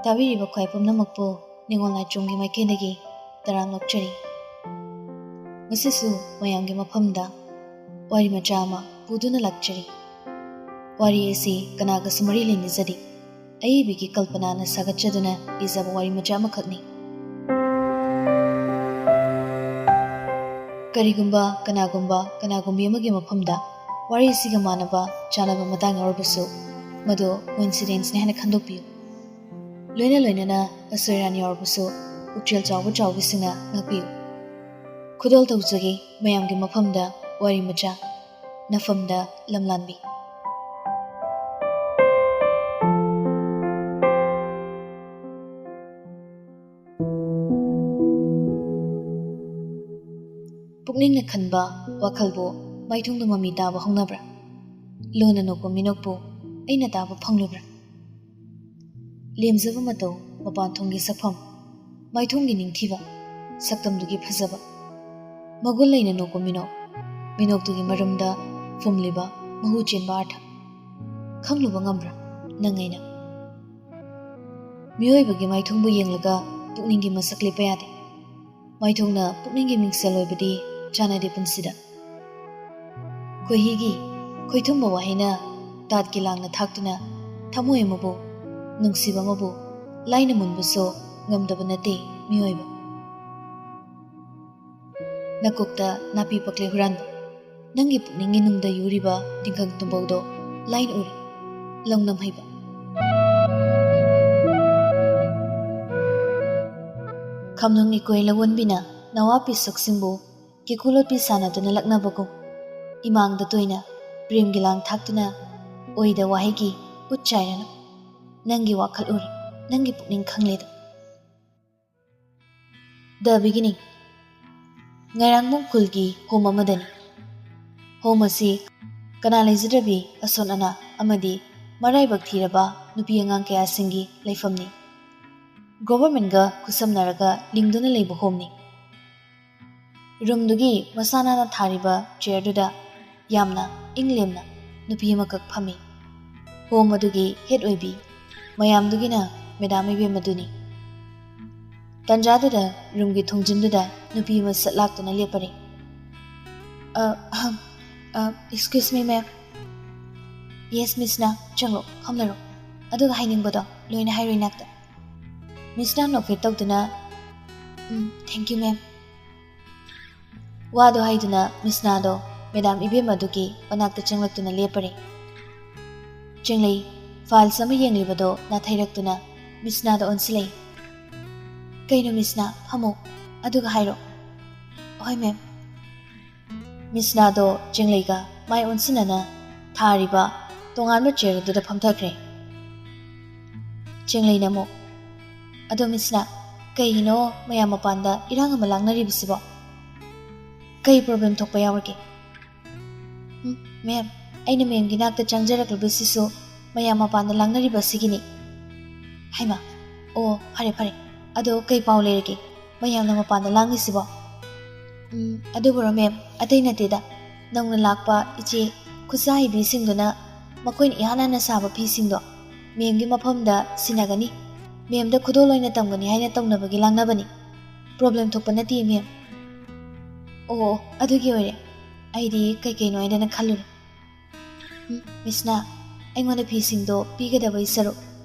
ꯇꯥꯕꯤꯔꯤꯕ ꯈ꯭ꯋꯥꯏ ꯄꯨꯝꯅꯃꯛꯄꯨ ꯅꯤꯡꯉꯣꯜ ꯅꯥꯏꯆꯨꯡꯒꯤ ꯃꯥꯏꯀꯩꯗꯒꯤ ꯇꯔꯥꯝ ꯅꯣꯛꯆꯔꯤ꯫ ꯉꯁꯤꯁꯨ ꯃꯌꯥꯝꯒꯤ ꯃꯐꯝꯗ ꯋꯥꯔꯤ ꯃꯆꯥ ꯑꯃ ꯄꯨꯗꯨꯅ ꯂꯥꯛꯆꯔꯤ꯫ ꯋꯥꯔꯤ ꯑꯁꯤ ꯀꯅꯥꯒꯁꯨ ꯃꯔꯤ ꯂꯩꯅꯖꯗꯦ, ꯑꯏꯕꯤꯒꯤ ꯀꯜꯄꯅꯥꯅ ꯁꯥꯒꯠꯆꯗꯨꯅ ꯏꯖꯕ ꯋꯥꯔꯤ ꯃꯆꯥ ꯑꯃꯈꯛꯅꯤ꯫ ꯀꯔꯤꯒꯨꯝꯕ ꯀꯅꯥꯒꯨꯝꯕꯤ ꯑꯃꯒꯤ ꯃꯐꯝꯗ ꯋꯥꯔꯤ ꯑꯁꯤꯒ ꯃꯥꯟꯅꯕ ꯆꯥꯅꯕ ꯃꯇꯥꯡ ꯌꯥꯎꯔꯕꯁꯨ ꯃꯗꯨ ꯀꯣꯏꯟꯁꯤꯗꯦꯟꯁꯅꯤ ꯍꯥꯏꯅ ꯈꯟꯗꯣꯛꯄꯤꯌꯨ꯫ ꯂꯣꯏꯅꯅ ꯑꯁꯣꯏ ꯑꯔꯥꯟ ꯌꯥꯎꯔꯕꯁꯨ ꯄꯨꯛꯆꯦꯜ ꯆꯥꯎꯕꯁꯤꯡꯅ ꯉꯥꯛꯄꯤꯌꯨ꯫ ꯈꯨꯗꯣꯜ ꯇꯧꯖꯒꯦ ꯃꯌꯥꯝꯒꯤ ꯃꯐꯝꯗ ꯋꯥꯔꯤ ꯃꯆꯥ, ꯅꯐꯝꯗ ꯂꯝꯂꯥꯟꯕꯤ꯫ ꯄꯨꯛꯅꯤꯡꯅ ꯈꯟꯕ ꯋꯥꯈꯜꯕꯨ ꯃꯥꯏꯊꯣꯡꯗ ꯃꯃꯤ ꯇꯥꯕ ꯍꯧꯅꯕ꯭ꯔꯥ? ꯂꯣꯟꯅ ꯅꯣꯛꯄ ꯃꯤꯅꯣꯛꯄꯨ ꯑꯩꯅ ꯇꯥꯕ ꯐꯪꯂꯨꯕ꯭ꯔꯥ? ꯂꯦꯝꯖꯕ ꯃꯇꯧ, ꯃꯄꯥꯟꯊꯣꯡꯒꯤ ꯁꯛꯐꯝ, ꯃꯥꯏꯊꯣꯡꯒꯤ ꯅꯤꯡꯊꯤꯕ, ꯁꯛꯇꯝꯗꯨꯒꯤ ꯐꯖꯕ, ꯃꯒꯨꯟ ꯂꯩꯅ ꯅꯣꯛꯄ ꯃꯤꯅꯣꯛꯇꯨꯒꯤ ꯃꯔꯨꯝꯗ ꯐꯨꯝꯂꯤꯕ ꯃꯍꯨ ꯆꯦꯟꯕ ꯑꯥꯔꯊ ꯈꯪꯂꯨꯕ ꯉꯝꯕ꯭ꯔꯥ ꯅꯪ ꯑꯩꯅ? ꯃꯤꯑꯣꯏꯕꯒꯤ ꯃꯥꯏꯊꯣꯡꯕꯨ ꯌꯦꯡꯂꯒ ꯄꯨꯛꯅꯤꯡꯒꯤ ꯃꯁꯛ ꯂꯦꯞꯄ ꯌꯥꯗꯦ꯫ ꯃꯥꯏꯊꯣꯡꯅ ꯄꯨꯛꯅꯤꯡꯒꯤ ꯃꯤꯡꯁꯦꯜ ꯑꯣꯏꯕꯗꯤ ꯆꯥꯟꯅꯗꯦ ꯄꯨꯟꯁꯤꯗ꯫ ꯈꯣꯏꯍꯤꯒꯤ ꯈꯣꯏꯊꯨꯝꯕ ꯋꯥꯍꯩꯅ ꯇꯥꯠꯀꯤ ꯂꯥꯡꯅ ꯊꯥꯛꯇꯨꯅ ꯊꯃꯣꯏ ꯑꯃꯕꯨ, ꯅꯨꯡꯁꯤꯕ ꯑꯃꯕꯨ ꯂꯥꯏꯅ ꯃꯨꯟꯕꯁꯨ ꯉꯝꯗꯕ ꯅꯠꯇꯦ ꯃꯤꯑꯣꯏꯕ꯫ ꯅꯀꯣꯛꯇ ꯅꯥꯄꯤ ꯄꯛꯂꯦ ꯍꯨꯔꯥꯟꯕ, ꯅꯪꯒꯤ ꯄꯨꯛꯅꯤꯡꯒꯤ ꯅꯨꯡꯗ ꯌꯨꯔꯤꯕ ꯇꯤꯡꯈꯪ ꯇꯨꯝꯕꯧꯗꯣ ꯂꯥꯏꯅ ꯎꯔꯤ, ꯂꯧꯅꯝ ꯍꯩꯕ꯫ ꯈꯝꯅꯨꯡ ꯏꯀꯣꯏ ꯂꯧꯋꯟꯕꯤꯅ ꯅꯋꯥ ꯄꯤꯁꯛꯁꯤꯡꯕꯨ ꯀꯦꯀꯨ ꯂꯣꯠꯄꯤ ꯁꯥꯟꯅꯗꯨꯅ ꯂꯛꯅꯕꯒꯨꯝ ꯏꯃꯥꯡꯗ ꯇꯣꯏꯅ ꯄ꯭ꯔꯦꯝꯒꯤ ꯂꯥꯡ ꯊꯥꯛꯇꯨꯅ ꯑꯣꯏꯗ ꯋꯥꯍꯩꯒꯤ ꯎꯠ ꯆꯥꯏꯔꯅ ꯅꯪꯒꯤ ꯋꯥꯈꯜ ꯎꯔꯤ, ꯅꯪꯒꯤ ꯄꯨꯛꯅꯤꯡ ꯈꯪꯂꯦꯗꯣ꯫ ꯗ ꯕꯤꯒꯤꯅꯤꯡ ꯉꯥꯏꯔꯥꯡꯕꯝ ꯈꯨꯜꯒꯤ ꯍꯣꯝ ꯑꯃꯗꯅꯤ꯫ ꯍꯣꯝ ꯑꯁꯤ ꯀꯅꯥ ꯂꯩꯖꯗ꯭ꯔꯕꯤ ꯑꯁꯣꯟ ꯑꯅꯥ ꯑꯃꯗꯤ ꯃꯔꯥꯏꯕꯛ ꯊꯤꯔꯕ ꯅꯨꯄꯤ ꯑꯉꯥꯡ ꯀꯌꯥꯁꯤꯡꯒꯤ ꯂꯩꯐꯝꯅꯤ꯫ ꯒꯣꯚꯔꯟꯃꯦꯟꯠꯒ ꯈꯨꯠꯁꯝꯅꯔꯒ ꯂꯤꯡꯗꯨꯅ ꯂꯩꯕ ꯍꯣꯝꯅꯤ꯫ ꯔꯨꯝꯗꯨꯒꯤ ꯃꯁꯥ ꯅꯥꯟꯅ ꯊꯥꯔꯤꯕ ꯆꯤꯌꯔꯗꯨꯗ ꯌꯥꯝꯅ ꯏꯪ ꯂꯦꯝꯅ ꯅꯨꯄꯤ ꯑꯃꯈꯛ ꯐꯝꯃꯤ꯫ ꯍꯣꯝ ꯑꯗꯨꯒꯤ ꯍꯦꯠ ꯑꯣꯏꯕꯤ, ꯃꯌꯥꯝꯗꯨꯒꯤꯅ ꯃꯦꯗꯥꯝ ꯏꯕꯦꯝꯃꯗꯨꯅꯤ꯫ ꯇꯟꯖꯥꯗꯨꯗ ꯔꯨꯝꯒꯤ ꯊꯣꯡꯖꯤꯟꯗꯨꯗ ꯅꯨꯄꯤ ꯑꯃ ꯁꯠ ꯂꯥꯛꯇꯨꯅ ꯂꯦꯞꯄꯔꯦ꯫ ꯑꯦꯛꯁꯀ꯭ꯌꯨꯁ ꯃꯤ ꯃꯦꯝ꯫ ꯌꯦꯁ ꯃꯤꯁꯅ, ꯆꯪꯂꯣ, ꯐꯝꯂꯔꯣ, ꯑꯗꯨꯒ ꯍꯥꯏꯅꯤꯡꯕꯗꯣ ꯂꯣꯏꯅ ꯍꯥꯏꯔꯣ ꯏꯅꯥꯛꯇ꯫ ꯃꯤꯁꯅ ꯅꯣꯛꯐꯦꯠ ꯇꯧꯗꯨꯅ ꯊꯦꯡꯛ ꯌꯨ ꯃꯦꯝ꯫ ꯋꯥꯗꯣ ꯍꯥꯏꯗꯨꯅ ꯃꯤꯁꯅꯥꯗꯣ ꯃꯦꯗꯥꯝ ꯏꯕꯦꯝꯃꯗꯨꯒꯤ ꯃꯅꯥꯛꯇ ꯆꯪꯂꯛꯇꯨꯅ ꯂꯦꯞꯄꯔꯦ꯫ ꯆꯦꯡꯂꯩ ꯐꯥꯏꯜꯁ ꯑꯃ ꯌꯦꯡꯂꯤꯕꯗꯣ ꯅꯥꯊꯩꯔꯛꯇꯨꯅ ꯃꯤꯁꯅꯥꯗ ꯑꯣꯟꯁꯤꯜꯂꯛꯏ꯫ ꯀꯩꯅꯣ ꯃꯤꯁꯅꯥ, ꯐꯝꯃꯣ, ꯑꯗꯨꯒ ꯍꯥꯏꯔꯣ꯫ ꯍꯣꯏ ꯃꯦꯝ꯫ ꯃꯤꯁꯅꯥꯗꯣ ꯆꯦꯡꯂꯩꯒ ꯃꯥꯏ ꯑꯣꯟꯁꯤꯟꯅꯅ ꯊꯥꯔꯤꯕ ꯇꯣꯉꯥꯟꯕ ꯆꯤꯌꯔ ꯑꯗꯨꯗ ꯐꯝꯊꯈ꯭ꯔꯦ꯫ ꯆꯦꯡꯂꯩꯅ ꯑꯃꯨꯛ, ꯑꯗꯣ ꯃꯤꯁꯅꯥ, ꯀꯩꯒꯤꯅꯣ ꯃꯌꯥꯝ ꯃꯄꯥꯟꯗ ꯏꯔꯥꯡ ꯑꯃ ꯂꯥꯡꯅꯔꯤꯕꯁꯤꯕꯣ? ꯀꯩ ꯄ꯭ꯔꯣꯕ꯭ꯂꯦꯝ ꯊꯣꯛꯄ ꯌꯥꯎꯔꯒꯦ? ꯃꯦꯝ, ꯑꯩꯅ ꯃꯦꯝꯒꯤ ꯅꯥꯛꯇ ꯆꯪꯖꯔꯛꯂꯤꯕꯁꯤꯁꯨ ꯃꯌꯥꯝ ꯃꯄꯥꯟꯗ ꯂꯥꯡꯅꯔꯤꯕ ꯑꯁꯤꯒꯤꯅꯤ꯫ ꯍꯩꯃꯥ, ꯑꯣ ꯐꯔꯦ, ꯑꯗꯣ ꯀꯩ ꯄꯥꯎ ꯂꯩꯔꯒꯦ ꯃꯌꯥꯝꯅ ꯃꯄꯥꯟꯗ ꯂꯥꯡꯉꯤꯁꯤꯕꯣ? ꯑꯗꯨꯕꯨꯔꯣ ꯃꯦꯝ, ꯑꯇꯩ ꯅꯠꯇꯦꯗ, ꯅꯧꯅ ꯂꯥꯛꯄ ꯏꯆꯦ ꯈꯨꯠꯁꯥ ꯍꯩꯕꯤꯁꯤꯡꯗꯨꯅ ꯃꯈꯣꯏꯅ ꯏꯍꯥꯟ ꯍꯥꯟꯅ ꯁꯥꯕ ꯐꯤꯁꯤꯡꯗꯣ ꯃꯦꯝꯒꯤ ꯃꯐꯝꯗ ꯁꯤꯟꯅꯒꯅꯤ, ꯃꯦꯝꯗ ꯈꯨꯗꯣꯜ ꯑꯣꯏꯅ ꯇꯝꯒꯅꯤ ꯍꯥꯏꯅ ꯇꯧꯅꯕꯒꯤ ꯂꯥꯡꯅꯕꯅꯤ꯫ ꯄ꯭ꯔꯣꯕ꯭ꯂꯦꯝ ꯊꯣꯛꯄ ꯅꯠꯇꯦ ꯃꯦꯝ꯫ ꯑꯣ ꯑꯗꯨꯒꯤ ꯑꯣꯏꯔꯦ, ꯑꯩꯗꯤ ꯀꯩꯅꯣ ꯍꯥꯏꯗꯅ ꯈꯜꯂꯨꯔꯦ꯫ ꯃꯤꯁꯅ, ꯑꯩꯉꯣꯟꯗ ꯐꯤꯁꯤꯡꯗꯣ ꯄꯤꯒꯗꯕꯩ ꯁꯔꯨꯛ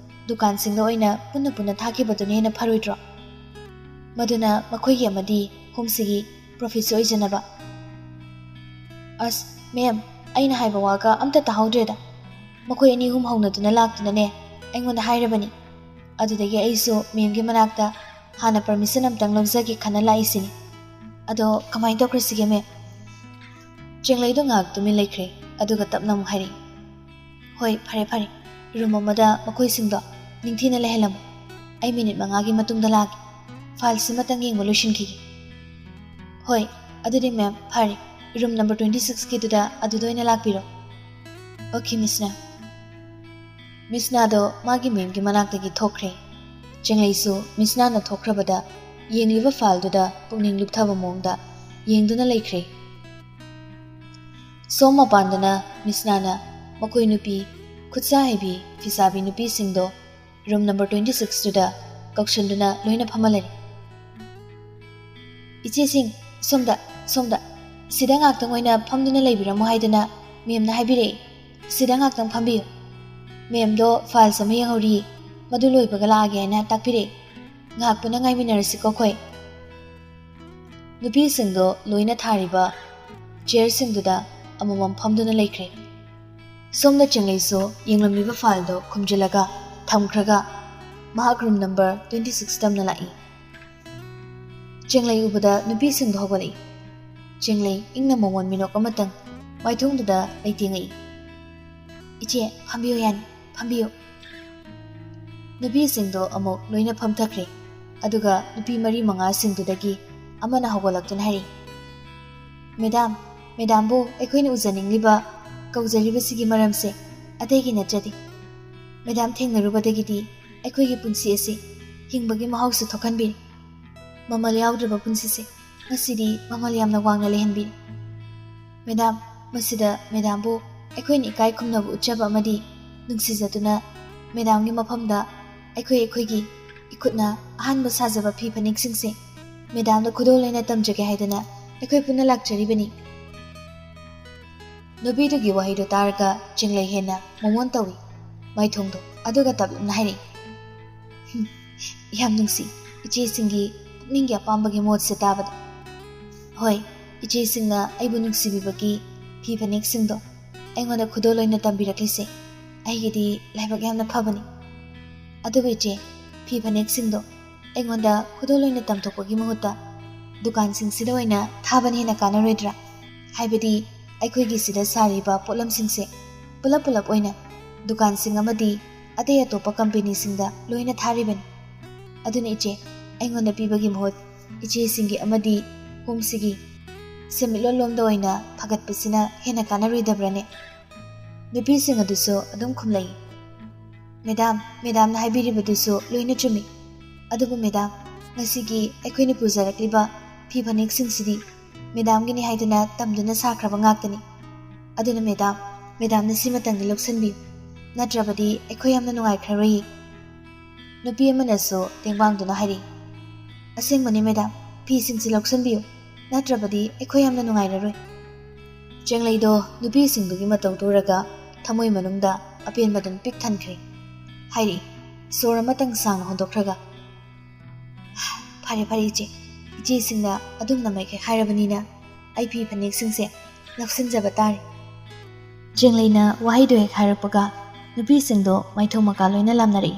ꯗꯨꯀꯥꯟꯁꯤꯡꯗ ꯑꯣꯏꯅ ꯄꯨꯟꯅ ꯊꯥꯈꯤꯕꯗꯨꯅ ꯍꯦꯟꯅ ꯐꯔꯣꯏꯗ꯭ꯔꯣ? ꯃꯗꯨꯅ ꯃꯈꯣꯏꯒꯤ ꯑꯃꯗꯤ ꯍꯣꯝꯁꯤꯒꯤ ꯄ꯭ꯔꯣꯐꯤꯠꯁꯨ ꯑꯣꯏꯖꯅꯕ꯫ ꯑꯁ ꯃꯦꯝ, ꯑꯩꯅ ꯍꯥꯏꯕ ꯋꯥꯒ ꯑꯝꯇ ꯇꯥꯍꯧꯗ꯭ꯔꯦꯗ꯫ ꯃꯈꯣꯏ ꯑꯅꯤ ꯑꯍꯨꯝ ꯍꯧꯅꯗꯨꯅ ꯂꯥꯛꯇꯨꯅꯅꯦ ꯑꯩꯉꯣꯟꯗ ꯍꯥꯏꯔꯕꯅꯤ꯫ ꯑꯗꯨꯗꯒꯤ ꯑꯩꯁꯨ ꯃꯦꯝꯒꯤ ꯃꯅꯥꯛꯇ ꯍꯥꯟꯅ ꯄꯔꯃꯤꯁꯟ ꯑꯝꯇꯪ ꯂꯧꯖꯒꯦ ꯈꯟꯅ ꯂꯥꯛꯏꯁꯤꯅꯤ꯫ ꯑꯗꯣ ꯀꯃꯥꯏꯅ ꯇꯧꯈ꯭ꯔꯁꯤꯒꯦ ꯃꯦꯝ? ꯆꯦꯡꯂꯩꯗꯣ ꯉꯥꯏꯍꯥꯛ ꯇꯨꯃꯤꯟ ꯂꯩꯈ꯭ꯔꯦ, ꯑꯗꯨꯒ ꯇꯞꯅ ꯑꯃꯨꯛ ꯍꯥꯏꯔꯛꯏ꯫ ꯍꯣꯏ ꯐꯔꯦ, ꯔꯨꯝ ꯑꯃꯗ ꯃꯈꯣꯏꯁꯤꯡꯗꯣ ꯅꯤꯡꯊꯤꯅ ꯂꯩꯍꯜꯂꯝꯃꯨ꯫ ꯑꯩ ꯃꯤꯅꯤꯠ 5ꯒꯤ ꯃꯇꯨꯡꯗ ꯂꯥꯛꯀꯦ, ꯐꯥꯏꯜꯁꯤꯃꯇꯪ ꯌꯦꯡꯕ ꯂꯣꯏꯁꯤꯟꯈꯤꯒꯦ꯫ ꯍꯣꯏ ꯑꯗꯨꯗꯤ ꯃꯦꯝ, ꯐꯔꯦ, ꯔꯨꯝ ꯅꯝꯕꯔ 26ꯒꯤꯗꯨꯗ ꯑꯗꯨꯗ ꯑꯣꯏꯅ ꯂꯥꯛꯄꯤꯔꯣ꯫ ꯑꯣꯀꯦ ꯃꯤꯁꯅ꯫ ꯃꯤꯁꯅꯥꯗꯣ ꯃꯥꯒꯤ ꯃꯦꯝꯒꯤ ꯃꯅꯥꯛꯇꯒꯤ ꯊꯣꯛꯈ꯭ꯔꯦ꯫ ꯆꯦꯡꯂꯩꯁꯨ ꯃꯤꯁꯅꯥꯅ ꯊꯣꯛꯈ꯭ꯔꯕꯗ ꯌꯦꯡꯂꯤꯕ ꯐꯥꯏꯜꯗꯨꯗ ꯄꯨꯛꯅꯤꯡ ꯂꯨꯞꯊꯕ ꯃꯑꯣꯡꯗ ꯌꯦꯡꯗꯨꯅ ꯂꯩꯈ꯭ꯔꯦ꯫ ꯁꯣꯝ ꯃꯄꯥꯟꯗꯅ ꯃꯤꯁꯅꯥꯅ ꯃꯈꯣꯏ ꯅꯨꯄꯤ ꯈꯨꯠꯁꯥ ꯍꯩꯕꯤ ꯐꯤꯁꯥꯕꯤ ꯅꯨꯄꯤꯁꯤꯡꯗꯣ room number 26 tuda kaukshunduna loina phamalari. Iche sing somda sida ngaktang oina phamduna leibiramo haidana memna haibire sida ngaktang phambiyo. Memdo file sama yanghori madu loibaga laage na takpire ngakpuna ngaiminarasi ko khoi. Nupi singdo loina thariba chair singduda amamam phamduna leikre. Somda Chenglaiso yenglamiba file do khumjilaga thamkhraga mahak room number 26 tamna lai. Chenglai ubada nupi singdo hogolai. Chenglai ingna momon minok amatang maithungduda leitingai. Iche phambiyo yan phambiyo. Nupi singdo amok loina phamthakre. Aduga nupi mari manga singdudagi amana hogolaktuna hari. Madam bo ekhoina ujaningliba kaujariba maramse ategi nachadi. Madam thengnarubadagidi ekhoigi punsi ase hingbagi mahausu thokhanbiri. Mamal yaudraba punsise ngasidi mamal yamna wangna lehanbiri. Madam masida madam bo ekhoini ikai khumnabu uchaba amadi nungsijatuna madamgi mafamda ekhoigi ikutna ahanba sajaba phi phanik singse madamda khudol lena tamjage haidana ekhoi punna lakcharibani. Nubidugi wahido taraga Chenglai hena momon tawi maithongdo aduga tablamna hairi. Yam nungsi iche singi pukninggi apambagi motse tabada. Hoi iche singna aibu nungsibibagi phi phanik singdo aingoda khudol loina tambiraklise aigidi laibak yamna phabani. Aduga iche phi phanik singdo aingoda khudol loina tamthokpagi mahutta dukan singsida oina thabani hena kanaroidra haibadi ꯑꯩꯈꯣꯏꯒꯤ ꯁꯤꯗ ꯁꯥꯔꯤꯕ ꯄꯣꯠꯂꯝꯁꯤꯡꯁꯦ ꯄꯨꯂꯞ ꯑꯣꯏꯅ ꯗꯨꯀꯥꯟꯁꯤꯡ ꯑꯃꯗꯤ ꯑꯇꯩ ꯑꯇꯣꯞꯄ ꯀꯝꯄꯦꯅꯤꯁꯤꯡꯗ ꯂꯣꯏꯅ ꯊꯥꯔꯤꯕꯅꯤ. ꯑꯗꯨꯅ ꯏꯆꯦ ꯑꯩꯉꯣꯟꯗ ꯄꯤꯕꯒꯤ ꯃꯍꯨꯠ ꯏꯆꯦꯁꯤꯡꯒꯤ ꯑꯃꯗꯤ ꯍꯣꯝꯁꯤꯒꯤ ꯁꯦꯟꯃꯤꯠꯂꯣꯟꯂꯣꯝꯗ ꯑꯣꯏꯅ ꯐꯒꯠꯄꯁꯤꯅ ꯍꯦꯟꯅ ꯀꯥꯟꯅꯔꯣꯏꯗꯕ꯭ꯔꯅꯦ? ꯅꯨꯄꯤꯁꯤꯡ ꯑꯗꯨꯁꯨ ꯑꯗꯨꯝ ꯈꯨꯝꯂꯛꯏ. ꯃꯦꯗꯥꯝꯅ ꯍꯥꯏꯕꯤꯔꯤꯕꯗꯨꯁꯨ ꯂꯣꯏꯅ ꯆꯨꯝꯃꯤ. ꯑꯗꯨꯕꯨ ꯃꯦꯗꯥꯝ ꯉꯁꯤꯒꯤ ꯑꯩꯈꯣꯏꯅ ꯄꯨꯖꯔꯛꯂꯤꯕ ꯐꯤ ꯐꯅꯦꯛꯁꯤꯡꯁꯤꯗꯤ Madamgini haiduna tamduna sakraba ngaktani. Aduna Madamna simatangni loksanbiyu. Natrabadi ekhoi yamna nungaikhraroi. Nupi amanasu tengbangduna hairi. Asengmani Madam, phi singsi loksanbiyu. Natrabadi ekhoi yamna nungairaroi. Chenglaido nupi singdugi matau turaga thamoi manungda apenbadan pik thankre. Hairi, sor amatang sangna hondokraga. Phare iche. Iche singna adumna maike hairabanina ai phi phanek singse laksanjaba tare. Chenglai wahaido hek hairapaga nupi singdo maithong maka loina lamnari.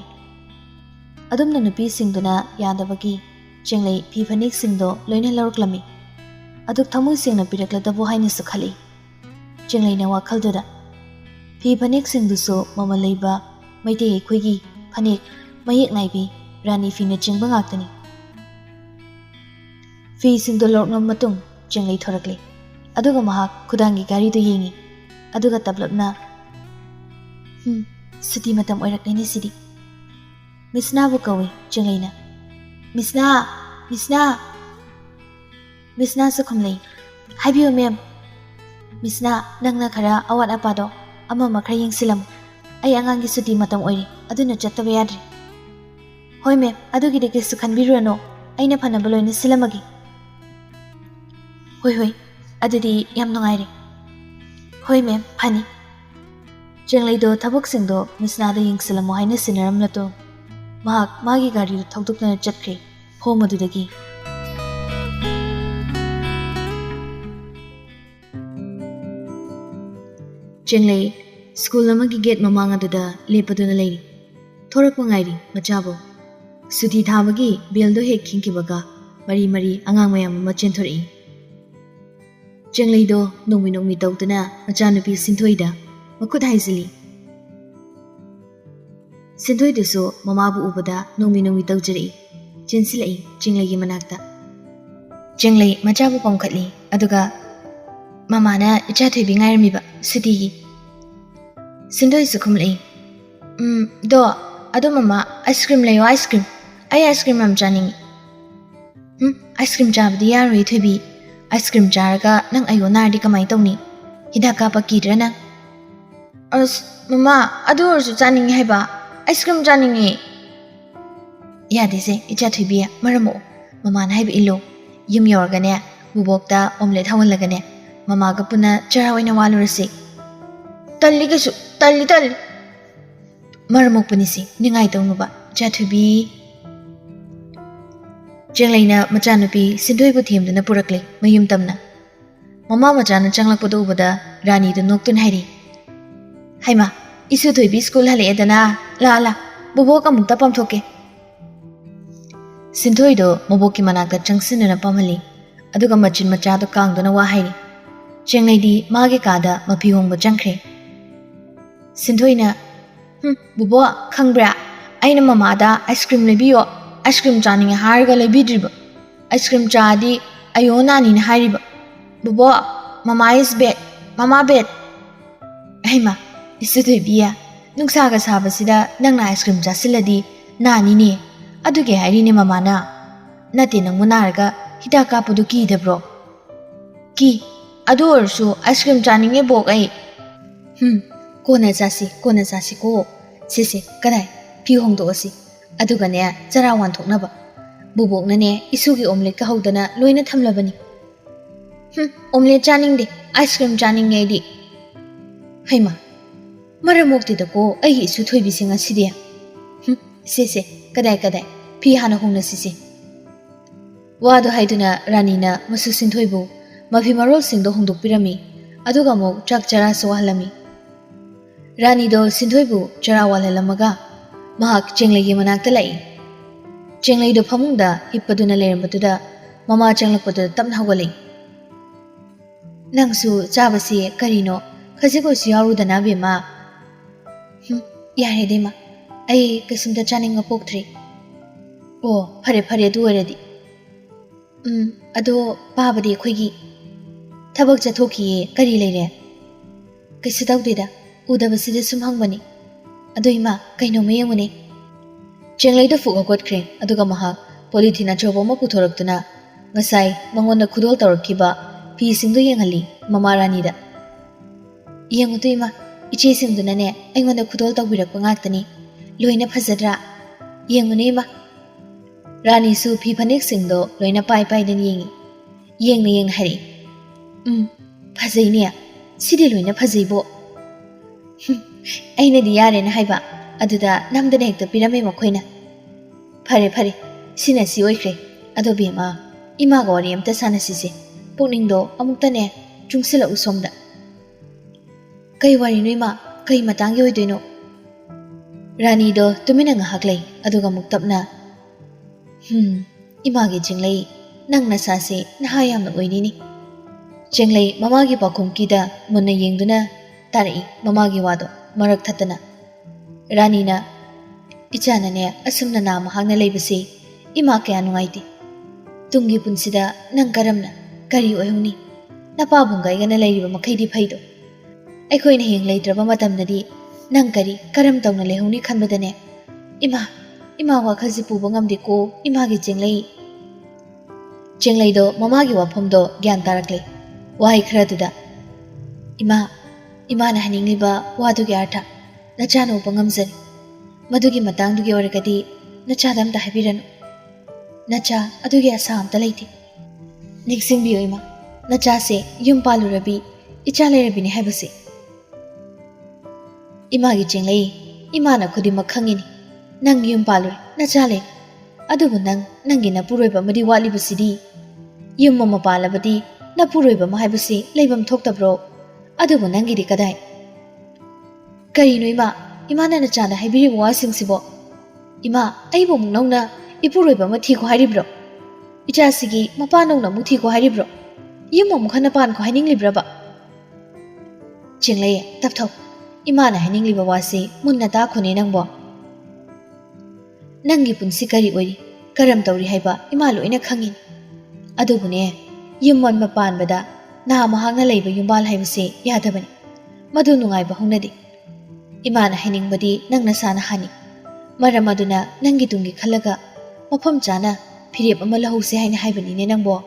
Adumna nupi singduna yadabagi Chenglai phi phanek singdo loina lawraklami. Aduk thamoi singna pirakladabu haina sukhali. Chenglai na wakhalduda phi phanek singdusu mama leiba maitei ekhoigi phanek mayek naibi rani fina chingba ngaktani. Fi singdo lorngam matung Chenglai thorakle. Aduga mahak khudangi gari do yengi. Aduga tablapna suti matam oirakleni sidi. Misna bu kawi Chenglai. Misna su khumlei. Haibiyo ma'am. Misna nangna khara awat apado ama makhra yengsilam. Ai angangi suti matam oiri. Aduna chattaba yadre. Hoi ma'am, adugi de kesu khanbirano. Aina phanaba loina silamagi. Hoi, adudi yam nungaire. Hoi ma'am, phani. Chenglai do thabok singdo Misna da yengsilamo haina sinaramna to mahak magi gari thokdukna chatkre home adudagi. Chenglai school amagi gate mamang aduda lepaduna leiri. Thorakpa ngairi machabo. Suti thabagi beldo hek khingkibaga mari angang mayam ama chenthori. Chenglai do nongmi tawduna machanupi Sinthoida makut haizili. Sinthoi dusu mamabu ubada nongmi tawjari. Chensilai Chenglai gi manakta. Chenglai machabu pamkhatli aduga mamana icha thoibi ngairamiba sutigi. Sinthoi su khumlai. Do ado mama ice cream layo ice cream. Ai ice cream am chaningi. Ice cream chabdi yaroi thoibi. Ice cream jaraga nang ayo nardi kamai tawni hidak ka pakidra nang. Mama adu orsu chaningi haiba ice cream chaningi Yadise, Icha Tibia, Maramo, Mamma Hib Illo, Yum Yorgane, Bubokta, Omelette Hawalagane, Mamma Gapuna, Charawina Walrasi. Talligasu, Talli. Maramok Punisi, Ningai Donuba, Jatubi. Jenglina, Machanupi, Sindui with him than a Purakli, Mayum Tamna. Mamma Machana Changla Podobada, Rani the Noctun Hari. Haima, Isu to be school Hali Edana, La, Boboka Mutapam Toke. Sintoido, Moboki Manaka Changsin and a Pamali, Aduga Machin Machado Kang Dona Wahiri. Jenglady, Magikada, Mapihong Bajankre. Sintoina, Bubo, Kangbra, Aina Mamada, ice cream lebio, ice cream janning a harga lebidriba, ice cream jadi, Iona in Hariba. Bubo, Mama is bed, Mama bed. Aima, is it a beer? Nungsaga Sabasida, Nang ice cream jasiladi, Nani, Aduge Irene Mamana. Nothing on Monarga, Hitaka Puduki the bro. Ki, adore so ice cream janning a book, eh? Kona Zasi ko. Sisi, Kadai, Pihong dosi. Aduganea, Zarawan Toknaba. Bubok Nane, Isugi omelette Kahodana, Luina Tamlabani. Omelette janning de, ice cream janning edi. Haima. Maramokti the go, I hit to be sing a sidia. Sisi, Kadai, Pihana Hona Sisi. Wado Haiduna, Ranina, Masusin Toibu, Mafimaro sing the Hondo Pirami, Adugamo, Chak Jara Sohalami. Rani do Sintoibu, Jarawala Lamaga, Mahak Jengley Manaktalai. Jengley do Pamunda, Hippaduna Lerambatuda, Mama Janglapoda Tamhawali. Nangsu, Javasi, Karino, Kaziko Siaru the Nabima. Yahedima, I Kasunda Channing a poke tree. Oh, Pare do already. Ado, Babadi Quiggy. Tabak Jatoki, Kari lady. Kasidawdida. Udabasida Sumhangmani. Aduima, Kaino Mayamuni. Jenglay the Fuga got crane, Adugamaha, Politina Choboma Putoraktuna, Masai, Mangona Kudol Kiba, Peace in the Yangali, Mamara Nida. Yangutima, Ichasing the Nane, I want the Kudol Wirakangatani, Luina Pazadra, Yangunima. Rani Su Pipanik sing do, Luina Pai than Yingi. Yang Hari. Pazania, Sidi Luina Pazibo. Aina the Yaren Haiba, Aduda, Namdanek the Pirame Moquina. Pare, Sinasi Oikre, Adobima, Imagorium the Sanasisi, Punindo, Amutane, Jungsilla Usomda. Kaiwarinima, Kaimatang Yoidino. Rani do, Dominang Hagley, Aduga Muktapna. Imagi Jingley, Nang Nasasi, Nahayam the Oidini. Jingley, Mamagi Bakumkida, Muna Yingduna. Tari, Mamagi Wado, Marak Tatana. Ranina, Ichanane, Asumna Nam Hangna Labasi, Imake Anuaiti. Tungi Punsida, Nankaramna, Kari Ouni. Napabunga Yana Lady Makadi Paido. I coin hing later Bamatam Nadi, Nankari, Karam Tong Lehuni Kambadane. Ima Wakazipu Bangam de Ko, Imagi Jingley. Jingley do, Mamagi Wapomdo, Gantarakle. Why Kraduda? Imana Haningiba, Wadugarta, Nachano Bangamzan, Madugi Matang Dugi Orgadi, Nachadam the Habiran, Nacha, Adugia Sam the lady. Nixing Bioima, Nachase, Yumpalu Rabi, Ichale Rabini Habasi. Imagi Jingley, Imana Kudima Kangini, Nang Yumpalu, Nachale, Adugunang, Nangina Pureba Madiwali Basidi, Yumma Palabadi, Napureba Mahabasi, Labam talked abroad. Adubu Nangidi Kadai. Karino Imana Nachana Habiri wasing Sibo. Ima, Aibum Nona, Ipureba Matiko Haribro. Ichasigi, Mapanona Mutiko Haribro. Yumum Kanapan Kohaning Libraba. Jingley, Tapto. Imana Haning Libawasi, Munata Kuninangbo. Nangi Punsikari Oi, Karam Tori Haiba, Imalu in a Kangin. Adubune, Yumon Mapan Bada. Na mahang na labor yumbal haibasi yadabani. Madu nungay bahunadi. Imana hining badi nang nasana hani. Maramaduna nangitungi kalaga. Mapam jana pirip amalahu haina haibani ni nangbo.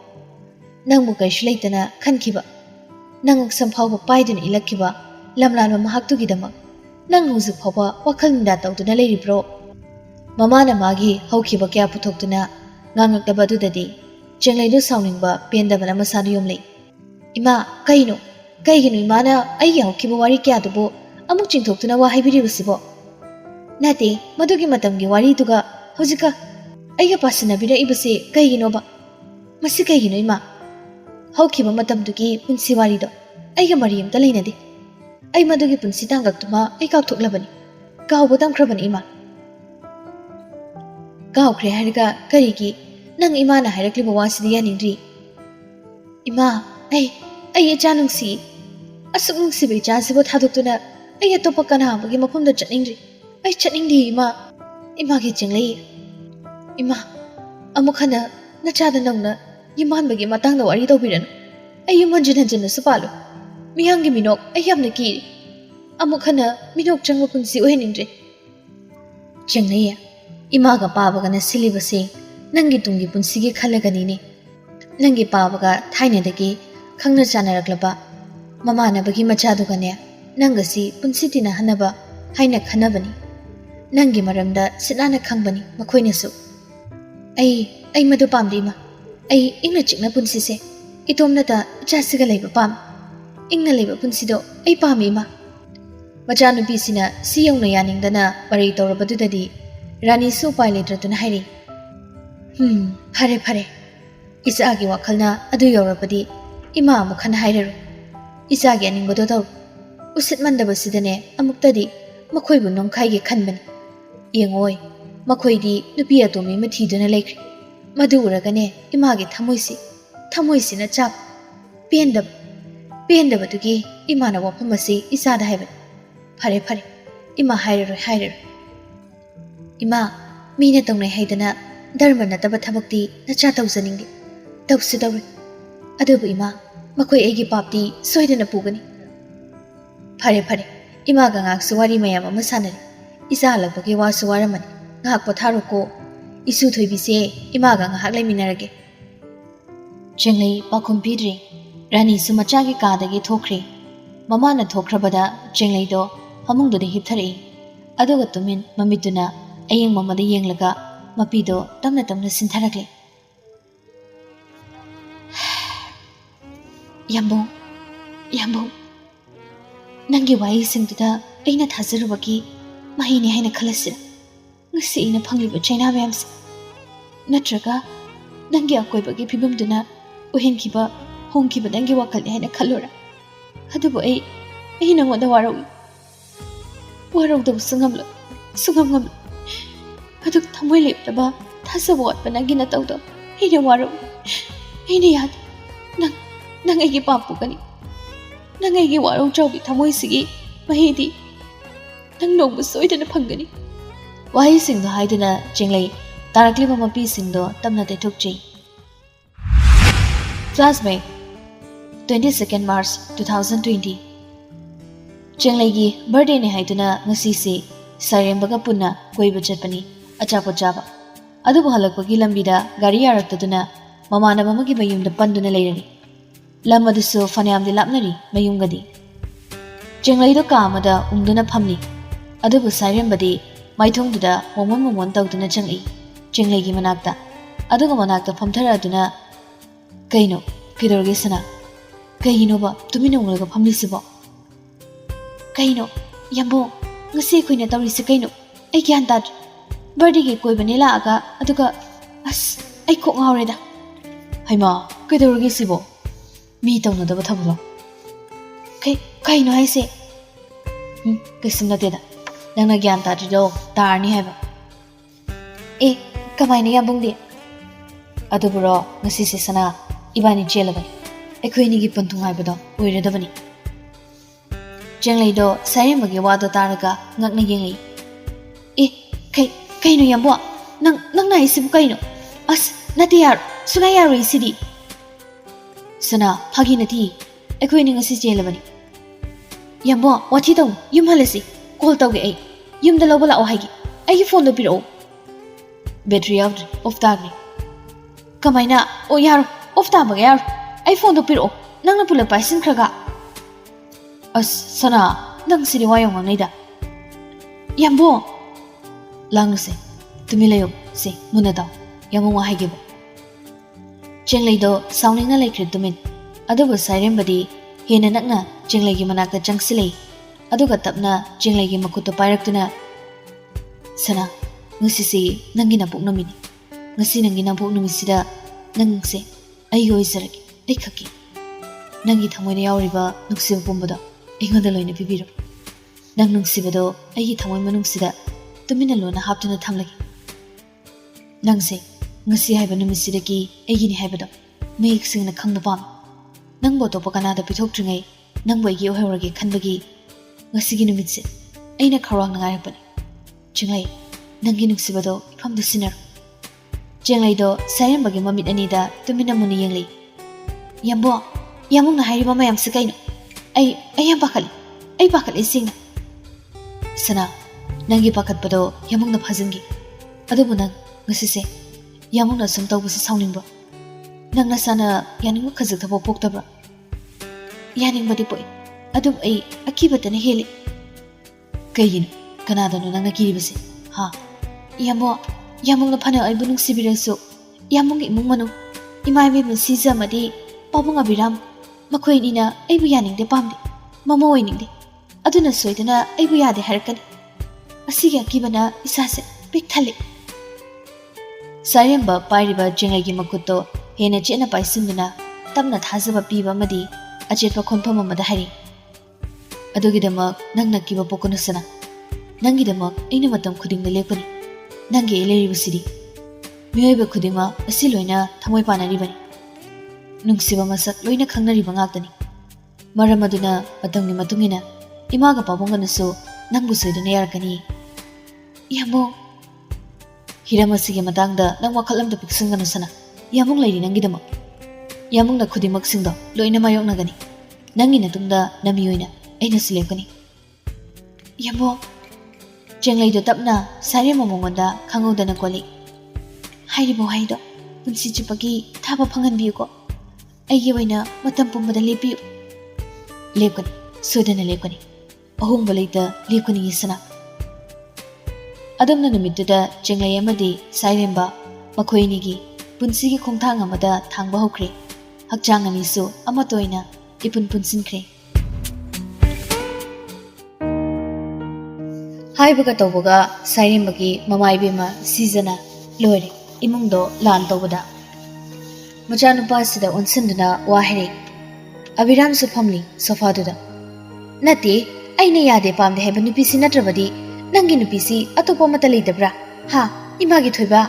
Nang mukay shulaitana kankiba. Nang agsampaw pa paidun ilakiba. Lamlan mamahagtugidamak. Nang husuk pa wakal nda tawduna layribro. Mamana magi haukiba kya puthokduna ngangaklaba adudadi Chenglaidu sauningba pendabana masadu yomlei. Ima kaino kaiginu imana ai haukiba wari kya dubo amuk chingthokduna wa haibiribasibo. Nate madugi matamgi wari duga hojika aiga pasinabira ibase kaiginoba. Masi kaigino ima haukiba matamdugi punsi warido aiga mariyamta leinade. Ai madugi punsi tangaktuma ai kauthoklabani. Kaubo tamkhrabani ima. Kaukre hariga karigi nang imana hairakliba wasidi yanindri. Ima ai icha nungsi asuk nungsiba ichasibo thadoktuna ai atopa kanabagi mafamda chatningri. Ai chatningdi imagi Chenglai. Ima amukhana nachada nangna yimanbagi matangda wari tawbiranu. Ai yumanjinanjana supalu. Miyangi minok ai yamna kiri. Amukhana minok changwa punsi ohenindri. Chenglai imaga pabagana silibase nangi tungi punsigi khalaganine. Nangi pabaga thainadagi khangna chanaraklaba mamanabagi machadugane nangasi punsitina hanaba haina khanabani. Nangi maramda sinana khangbani makhoinasu. Ai madu pamdi ima. Ai ingna chikna punsise itomnata ichasiga leiba pam. Ingna leiba punsido ai pami ima. Machanubisina siyongna yaningdana bari tawrabadudadi Rani su pai letratuna hairi. Phare. Isagi wakhalna adu yaurabadi ima amukhana hairaru. Isagi aningbodo taw. Usit mandabasidane amuktadi makhoibu nongkhaigi khanbani. Yengoi makhoidi nupi atomi mathiduna laikri. Madu uragane imagi thamoisi na chap pendabadugi imana wafamasi isada haibani. Phare ima hairaru. Ima mina tongnai haidana dharma nataba thabakti nacha tawzaningi tawsidawri adubu ima makoi aigi papti soidana pugani. Phare ima ga ngak suwari mayam ama sanari isa halakbagi wa suwaramani ngak potharuko isu thoibise ima ga ngak laiminarage. Chenglai pakhum pidri Rani su machagi kadagi thokre mamana thokrabada Chenglai do hamungdode hipthari aduga tumin mamituna ayeng mamada yenglaga mapido tamna sintharakle. Yambo nangi wai singduda aina thazarubaki mahini haina khalasira ngasi ina phangliba chaina bayams natraga nangi akoibagi phibamduna uhenkiba hongkiba nangi wakalni haina khalora adubu ai nangoda warau sungam Aduk thamoi leptaba thasaba watpa nangi natawdo aina warau aina yad nang aigi papu kani nang aigi warau chawbi thamoi sigi mahidi nang nongbu soidana phangani. Wahi singdo haidana Chenglai tarakliba mapi singdo tamna tethokchei. Classmate 22nd March 2020 Chenglai gi birthday ne haidana ngasi se Sarembaga punna koiba chatpani achapo chaba adubu halakpagi lambida gari yaraktaduna mamanaba amagi mayumda panduna leirani lamadusu fanayamdi lapnari mayumgadi Chenglai do kamada ungduna phamni adubu Sarembadi maithongduda momon tawduna changi Chenglai gi manakta aduga manakta phamthara aduna kaino kidorge sana kaino ba tumina unglaga phamlisibo kaino yambo ngasi khoina tawrisi kaino ai gyan tad birthday gi koibane laaga aduga ai khok ngawreda haima kidorge sibo mi tawnadaba thabulo kaino haise kaisumna teda nangna gyan tadrido tarni haiba kamaina yambungdi aduburo ngasi se sana ibani chelabani ekhoini gi pantung haibado oiredabani Chenglai do Sarembagi wado taraga ngakna yenglei kaino yambo nang na isibu kaino nati yar sunga yaro isidi sana phagi nati ekhoini ngasi chelabani yambo wathi tong yum halasi call tawge ai yum da lobala o haigi ai phone do piro battery out off tagni kamaina o yaro off tabaga yaro ai phone do piro nangna pulak paisin khraga sana nang siri wayong ngangaida yambo langse Tumilayo, se, muna daw. Yamong wahaygibo. Chenglaido sauningna laikre tumin. Adubu sairembadi hena nakna Chenglai manakta changsilei. Aduga tapna Chenglai makuto pairaktuna. Sana, ngasisi nangi napuk namini. Ngasi nangi napuk namisida nangse aigo isaraki aikaki. Nangi thamoyna yauriba nuksiba pumbado aingoda loina pibiro. Nang nuksibado aigi thamoy manungsida tumina lona haptuna thamlagi. Nangse ngasi haiba numisidaki aigini haibado mayik singna khangna pam. Nangbo topa kanada pithokdringai nangbo aigi ohaurage khanbagi ngasigi numitse aina kharwang nangairapani. Chenglai nangi nuksibado ifamda sinar. Chenglaido sairembagi mamit anida tumina muni yenglei. Yambo yamungna hairiba mayam sikaino. Ai yam pakali. Ai pakali singna. Sana nangi pakatpado yamungna phajingi. Adubu nang ngasise yamungna sum tawbasi sauningbo. Nang nasana yaningba khajak thabo poktabra. Yaningbadi poi. Adum ai akibatana heli. Kaygino kanadano nangna kiribase. Ha. Yambo yamungna phana aibu nungsibirasu. Yamungi imung manu imaibe masija madi pabung abiram makoinina aibu yaningde pamde. Mama oiningde. Aduna soidana aibu yade harakani. Asigi akibana isase pik thale. Sairemba pairiba Chenglai makuto hena chena paisinduna tamna thajaba piba madi achepa khonpham amada hari. Adugidamak nangna kiba pokonusana. Nangidamak aina matam khudingna lepani. Nangi eleribasidi. Miyoiba khudima asi loina thamoy panaribani. Nungsiba masak loina khangnariba ngaktani. Maram aduna matamni matungina imaga pabunganasu nangbu soiduna yarakani. Yambo hiramasiga matangda nang wakhalamda piksunganusana. Yamung lairi nangidamak. Yamungna khudimak singdo loina mayoknagani. Nangi natungda namiyoina aina silepkani. Yambo Chenglaido tapna sairemba mongonda khangudana koli. Hairibo haido punsi chupagi thaba phanganbiyuko. Aigi oina matam pumbada lepiyu. Lepkani soidana lepkani. Ahungba leita lepkani yisana. Adamna numittuda Chenglai amadi sairemba makhoinigi punsigi khongthang amada thangba hokre. Hakchang anisu amatoina ipun punsinkre. Haibaga tawbaga sairembagi mamaibema sizana loire imungdo lan tawbada. Machanupa sida unsinduna wahire. Abiram su phamli sofaduda. Nati aina yade pamde haiba nupisi natrabadi nangi nupisi atopa mata leidabra. Ha imagi thoiba.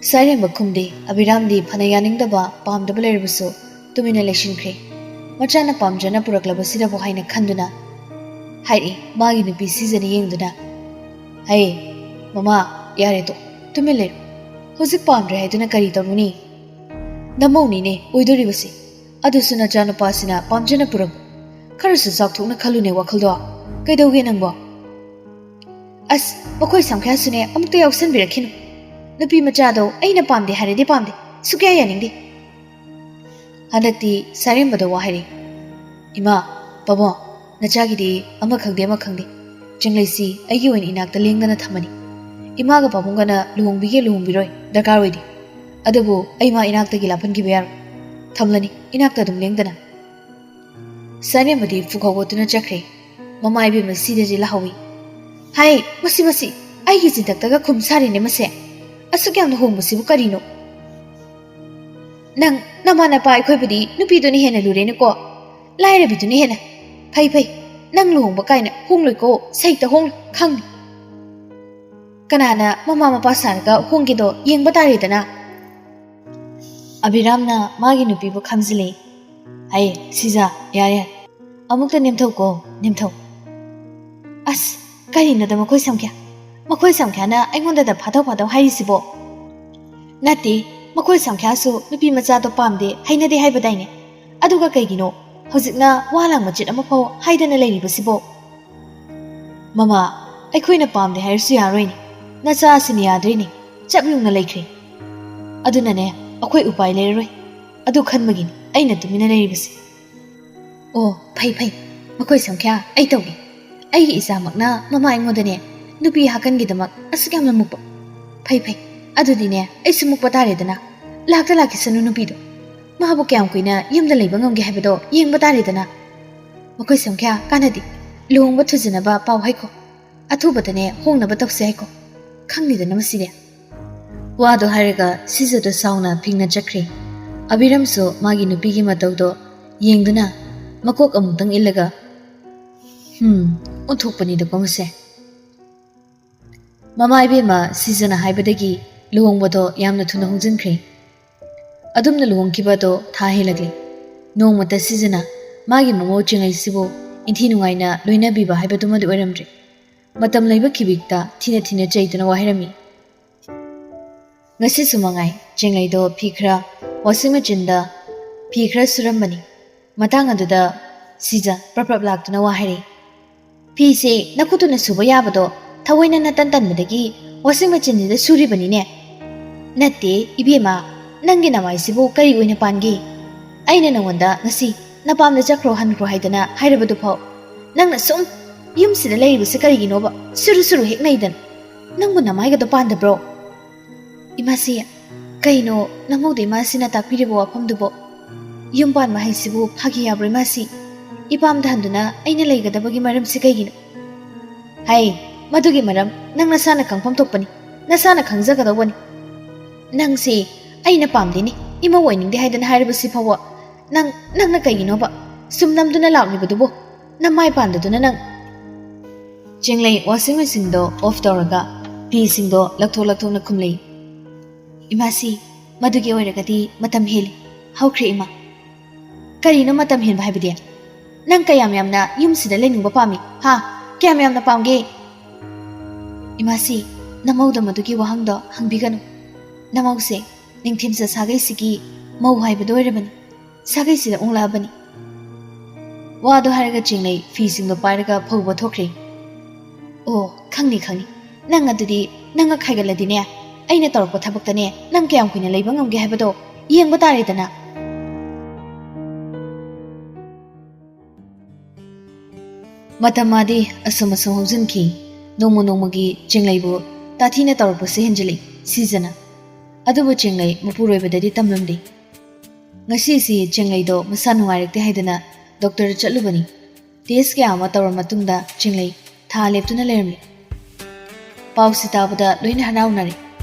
Sairemba khumde Abiramdi phana yaningdaba pamdaba leirbusu tumina lekshinkre. Machana pamjana puraklabasida bo haina khanduna. Hairi magi nupi sizani yengduna. Hai mama yare to tumile. Hojik pamre haiduna kari taruni. Namoni ne oidoribasi. Adusuna jana pasina pamjana puram. Karasu zakthokna khalune wakhaldo. Kaidauge nangbo. As bakoi samkhasune amukta yauksan birakhinu. Nupi machado aina pamde harede pamde. Sukya yaningde. Handakti sairembada wahiri. Ima babo Nachagidi ama khangde Chenglai si aigi oin inakta lengdana thamani. Imaga pabungana luhongbige luhongbiroi darkar oidi. Adabu aima inakta gi lapangiba yar. Thamlani inakta dum lengdana. Sairembadi fukhawotuna chakre. Mama ibe masidaji lahawi. Hai masi aigi jintaktaga khumsari ne mase. Asukyamna hongbusibu karino. Nang namana pa aikhoibadi nupiduni hena lurene ko. Lairabiduni hena. Phai nang luhongba kaina hongloi ko saita hong khang. Kanana mama mapa sarga honggido yengba taredana. Abiramna magi nupibu khamjile. Hai siza yare. Amukta nemthau ko nemthau. As karina da makoi samkya. Makoi samkya na aingonda da phathau hairisibo. Nati makoi samkya su nupi macha to pamde hainade haibadaine. Aduga kaigino Hojikna walang machit amapau haidana leiribasibo. Mama aikhoina pamde hairsu yaroini. Nacha asini yadreni. Chaplungna laikre. Adunane akhoi upai leiroi. Adu khanmagini aina tumina leiribasi. Oh phai makoi samkhya ai tawgi. Ai isa makna mama aingodane nupi hakan gidamak asukyamna mukpa. ꯐꯩ ꯐꯩ ꯑꯗꯨꯗꯤꯅꯦ ꯑꯩꯁꯨ ꯃꯨꯛꯄ ꯇꯥꯔꯦꯗꯅ ꯂꯥꯛꯇ ꯂꯥꯛꯈꯤꯁꯅꯨ ꯅꯨꯄꯤꯗꯣ ꯃꯥꯕꯨ ꯀꯌꯥꯝ ꯀꯨꯏꯅ ꯌꯨꯝꯗ ꯂꯩꯕ ꯉꯝꯒꯦ ꯍꯥꯏꯕꯗꯣ ꯌꯦꯡꯕ ꯇꯥꯔꯦꯗꯅ ꯃꯈꯣꯏ ꯁꯝꯈ꯭ꯌꯥ ꯀꯥꯟꯅꯗꯦ ꯂꯨꯍꯣꯡꯕ ꯊꯨꯖꯅꯕ ꯄꯥꯎ ꯍꯩꯀꯣ ꯑꯊꯨꯕꯗꯅꯦ ꯍꯣꯡꯅꯕ ꯇꯧꯁꯦ ꯍꯥꯏꯀꯣ ꯈꯪꯅꯤꯗꯅ ꯃꯁꯤꯗꯤ ꯋꯥꯗꯣ ꯍꯥꯏꯔꯒ ꯁꯤꯖꯗꯣ ꯁꯥꯎꯅ ꯐꯤꯡꯅ ꯆꯠꯈ꯭ꯔꯦ ꯑꯕꯤꯔꯝꯁꯨ ꯃꯥꯒꯤ ꯅꯨꯄꯤꯒꯤ ꯃꯇꯧꯗꯣ ꯌꯦꯡꯗꯨꯅ ꯃꯀꯣꯛ ꯑꯃꯨꯛꯇꯪ ꯏꯜꯂꯒ ꯑꯣꯟꯊꯣꯛꯄꯅꯤꯗꯀꯣ ꯃꯁꯦ ꯃꯃꯥ ꯏꯕꯦꯝꯃ ꯁꯤꯖꯅ ꯍꯥꯏꯕꯗꯒꯤ ꯂꯨꯍꯣꯡꯕꯗꯣ ꯌꯥꯝꯅ ꯊꯨꯅ ꯍꯣꯡꯖꯤꯟꯈ꯭ꯔꯦ ꯑꯗꯨꯝꯅ ꯂꯨꯍꯣꯡꯈꯤꯕꯗꯣ ꯊꯥ ꯍꯦꯜꯂꯛꯂꯤ ꯅꯣꯡꯃꯇ ꯁꯤꯖꯅ ꯃꯥꯒꯤ ꯃꯃꯧ ꯆꯤꯡꯂꯩꯁꯤꯕꯨ ꯏꯟꯊꯤ ꯅꯨꯡꯉꯥꯏꯅ ꯂꯣꯏꯅꯕꯤꯕ ꯍꯥꯏꯕꯗꯨꯃꯗꯤ ꯑꯣꯏꯔꯝꯗ꯭ꯔꯦ ꯃꯇꯝ ꯂꯩꯕ ꯈꯤꯕꯤꯛꯇ ꯊꯤꯅ ꯊꯤꯅ ꯆꯩꯗꯨꯅ ꯋꯥꯍꯩꯔꯝꯃꯤ ꯉꯁꯤꯁꯨ ꯃꯉꯥꯏ ꯆꯤꯡꯂꯩꯗꯣ ꯐꯤ ꯈꯔ ꯋꯥꯁꯤꯡ ꯃꯦꯆꯤꯟꯗ ꯐꯤ ꯈꯔ ꯁꯨꯔꯝꯕꯅꯤ ꯃꯇꯥꯡ ꯑꯗꯨꯗ ꯁꯤꯖ ꯄ꯭ꯔꯞ ꯂꯥꯛꯇꯨꯅ ꯋꯥ ꯍꯥꯏꯔꯛꯏ ꯐꯤꯁꯦ ꯅꯈꯨꯠꯇꯨꯅ ꯁꯨꯕ ꯌꯥꯕꯗꯣ ꯊꯑꯣꯏꯅ ꯅꯇꯟ ꯇꯟꯕꯗꯒꯤ ꯋꯥꯁꯤꯡ ꯃꯦꯆꯤꯟꯁꯤꯗ ꯁꯨꯔꯤꯕꯅꯤꯅꯦ ꯅꯠꯇꯦ ꯏꯕꯦꯝꯃ ꯅꯪꯒꯤ ꯅꯃꯥꯏꯁꯤꯕꯨ ꯀꯔꯤ ꯑꯣꯏꯅ ꯄꯥꯟꯒꯦ ꯑꯩꯅ ꯅꯉꯣꯟꯗ ꯉꯁꯤ ꯅꯄꯥꯝꯗ ꯆꯠꯈ꯭ꯔꯣ ꯍꯟꯈ꯭ꯔꯣ ꯍꯥꯏꯗꯅ ꯍꯥꯏꯔꯕꯗꯨ ꯐꯥꯎ ꯅꯪꯅ ꯁꯨꯝ ꯌꯨꯝꯁꯤꯗ ꯂꯩꯔꯤꯕꯁꯤ ꯀꯔꯤꯒꯤꯅꯣꯕ ꯁꯨꯔꯨ ꯁꯨꯔꯨ ꯍꯦꯛ ꯅꯩꯗꯅ ꯅꯪꯕꯨ ꯅꯃꯥꯏꯒꯗꯣ ꯄꯥꯟꯗꯕ꯭ꯔꯣ ꯏꯃꯥꯁꯤ ꯀꯩꯅꯣ ꯅꯃꯧꯗ ꯏꯃꯥꯁꯤꯅ ꯇꯥꯛꯄꯤꯔꯤꯕ ꯋꯥꯐꯝꯗꯨꯕꯣ ꯌꯨꯝ ꯄꯥꯟꯕ ꯍꯥꯏꯁꯤꯕꯨ ꯐꯥꯒꯤ ꯌꯥꯕ꯭ꯔꯣ ꯏꯃꯥꯁꯤ ꯏꯄꯥꯝꯗ ꯍꯟꯗꯨꯅ ꯑꯩꯅ ꯂꯩꯒꯗꯕꯒꯤ ꯃꯔꯝꯁꯤ ꯀꯩꯒꯤꯅꯣ ꯍꯥꯏ ꯃꯗꯨꯒꯤ ꯃꯔꯝ ꯅꯪ ꯅꯁꯥꯅ ꯈꯪꯐꯝ ꯊꯣꯛꯄꯅꯤ ꯅꯁꯥꯅ ꯈꯪꯖꯒꯗꯧꯕꯅꯤ ꯅꯪꯁꯦ ꯑꯩꯅ ꯄꯥꯝꯗꯦꯅꯤ ꯏꯃꯧ ꯑꯣꯏꯅꯤꯡꯗꯦ ꯍꯥꯏꯗꯅ ꯍꯥꯏꯔꯤꯕꯁꯤ ꯐꯥꯎꯕ ꯅꯪꯅ ꯀꯩꯒꯤꯅꯣꯕ ꯁꯨꯝ ꯅꯝꯗꯨꯅ ꯂꯥꯛꯂꯤꯕꯗꯨꯕꯨ ꯅꯃꯥꯏ ꯄꯥꯟꯗꯗꯨꯅ ꯅꯪ ꯆꯤꯡꯂꯩ ꯋꯥꯁꯤꯡ ꯃꯦꯆꯤꯟꯗꯣ ꯑꯣꯐ ꯇꯧꯔꯒ ꯐꯤꯁꯤꯡꯗꯣ ꯂꯧꯊꯣꯛꯅ ꯈꯨꯝꯂꯩ ꯏꯃꯥꯁꯤ ꯃꯗꯨꯒꯤ ꯑꯣꯏꯔꯒꯗꯤ ꯃꯇꯝ ꯍꯦꯜꯂꯤ ꯍꯧꯈ꯭ꯔꯦ ꯏꯃꯥ ꯀꯔꯤꯅꯣ ꯃꯇꯝ ꯍꯦꯟꯕ ꯍꯥꯏꯕꯗꯤ ꯅꯪ ꯀꯌꯥꯝ ꯌꯥꯝꯅ ꯌꯨꯝꯁꯤꯗ ꯂꯩꯅꯤꯡꯕ ꯄꯥꯝꯃꯤ ꯍꯥ ꯀꯌꯥꯝ ꯌꯥꯝꯅ ꯄꯥꯝꯒꯦ ꯏꯃꯥꯁꯤ ꯅꯃꯧꯗ ꯃꯗꯨꯒꯤ ꯋꯥꯍꯪꯗꯣ ꯍꯪꯕꯤꯒꯅꯨ ꯅꯃꯧꯁꯦ ꯅꯤꯡꯊꯤꯝꯆ ꯁꯥꯒꯩꯁꯤꯒꯤ ꯃꯧ ꯍꯥꯏꯕꯗꯣ ꯑꯣꯏꯔꯕꯅꯤ ꯁꯥꯒꯩꯁꯤꯗ ꯑꯣꯡꯂꯛꯑꯕꯅꯤ ꯋꯥꯗꯣ ꯍꯥꯏꯔꯒ ꯆꯤꯡꯂꯩ ꯐꯤꯁꯤꯡꯗꯣ ꯄꯥꯏꯔꯒ ꯐꯧꯕ ꯊꯣꯛꯈ꯭ꯔꯦ ꯑꯣ ꯈꯪꯅꯤ ꯅꯪ ꯑꯗꯨꯗꯤ ꯅꯪꯒ ꯈꯥꯏꯒꯠꯂꯗꯤꯅꯦ ꯑꯩꯅ ꯇꯧꯔꯛꯄ ꯊꯕꯛꯇꯅꯦ ꯅꯪ ꯀꯌꯥꯝ ꯀꯨꯏꯅ ꯂꯩꯕ ꯉꯝꯒꯦ ꯍꯥꯏꯕꯗꯣ ꯌꯦꯡꯕ ꯇꯥꯔꯦꯗꯅ ꯃꯇꯝ ꯃꯥꯗꯤ ꯑꯁꯨꯝ ꯍꯧꯖꯤꯟꯈꯤ ꯅꯣꯡꯃ ꯅꯣꯡꯃꯒꯤ ꯆꯤꯡꯂꯩꯕꯨ ꯇꯥꯊꯤꯅ ꯇꯧꯔꯛꯄꯁꯦ ꯍꯦꯟꯖꯤꯜꯂꯤ ꯁꯤꯖꯅ ꯑꯗꯨꯕꯨ ꯆꯤꯡꯂꯩ ꯃꯄꯨꯔꯣꯏꯕꯗꯗꯤ ꯇꯝꯂꯝꯗꯦ ꯉꯁꯤꯁꯤ ꯆꯤꯡꯂꯩꯗꯣ ꯃꯁꯥ ꯅꯨꯡꯉꯥꯏꯔꯛꯇꯦ ꯍꯥꯏꯗꯅ ꯗꯣꯛꯇꯔ ꯆꯠꯂꯨꯕꯅꯤ ꯇꯦꯁ ꯀꯌꯥ ꯑꯃ ꯇꯧꯔ ꯃꯇꯨꯡꯗ ꯆꯤꯡꯂꯩ ꯊꯥ ꯂꯦꯞꯇꯨꯅ ꯂꯩꯔꯝꯃꯤ ꯄꯥꯎꯁꯤ ꯇꯥꯕꯗ ꯂꯣꯏꯅ ꯍꯔꯥꯎꯅꯔꯦ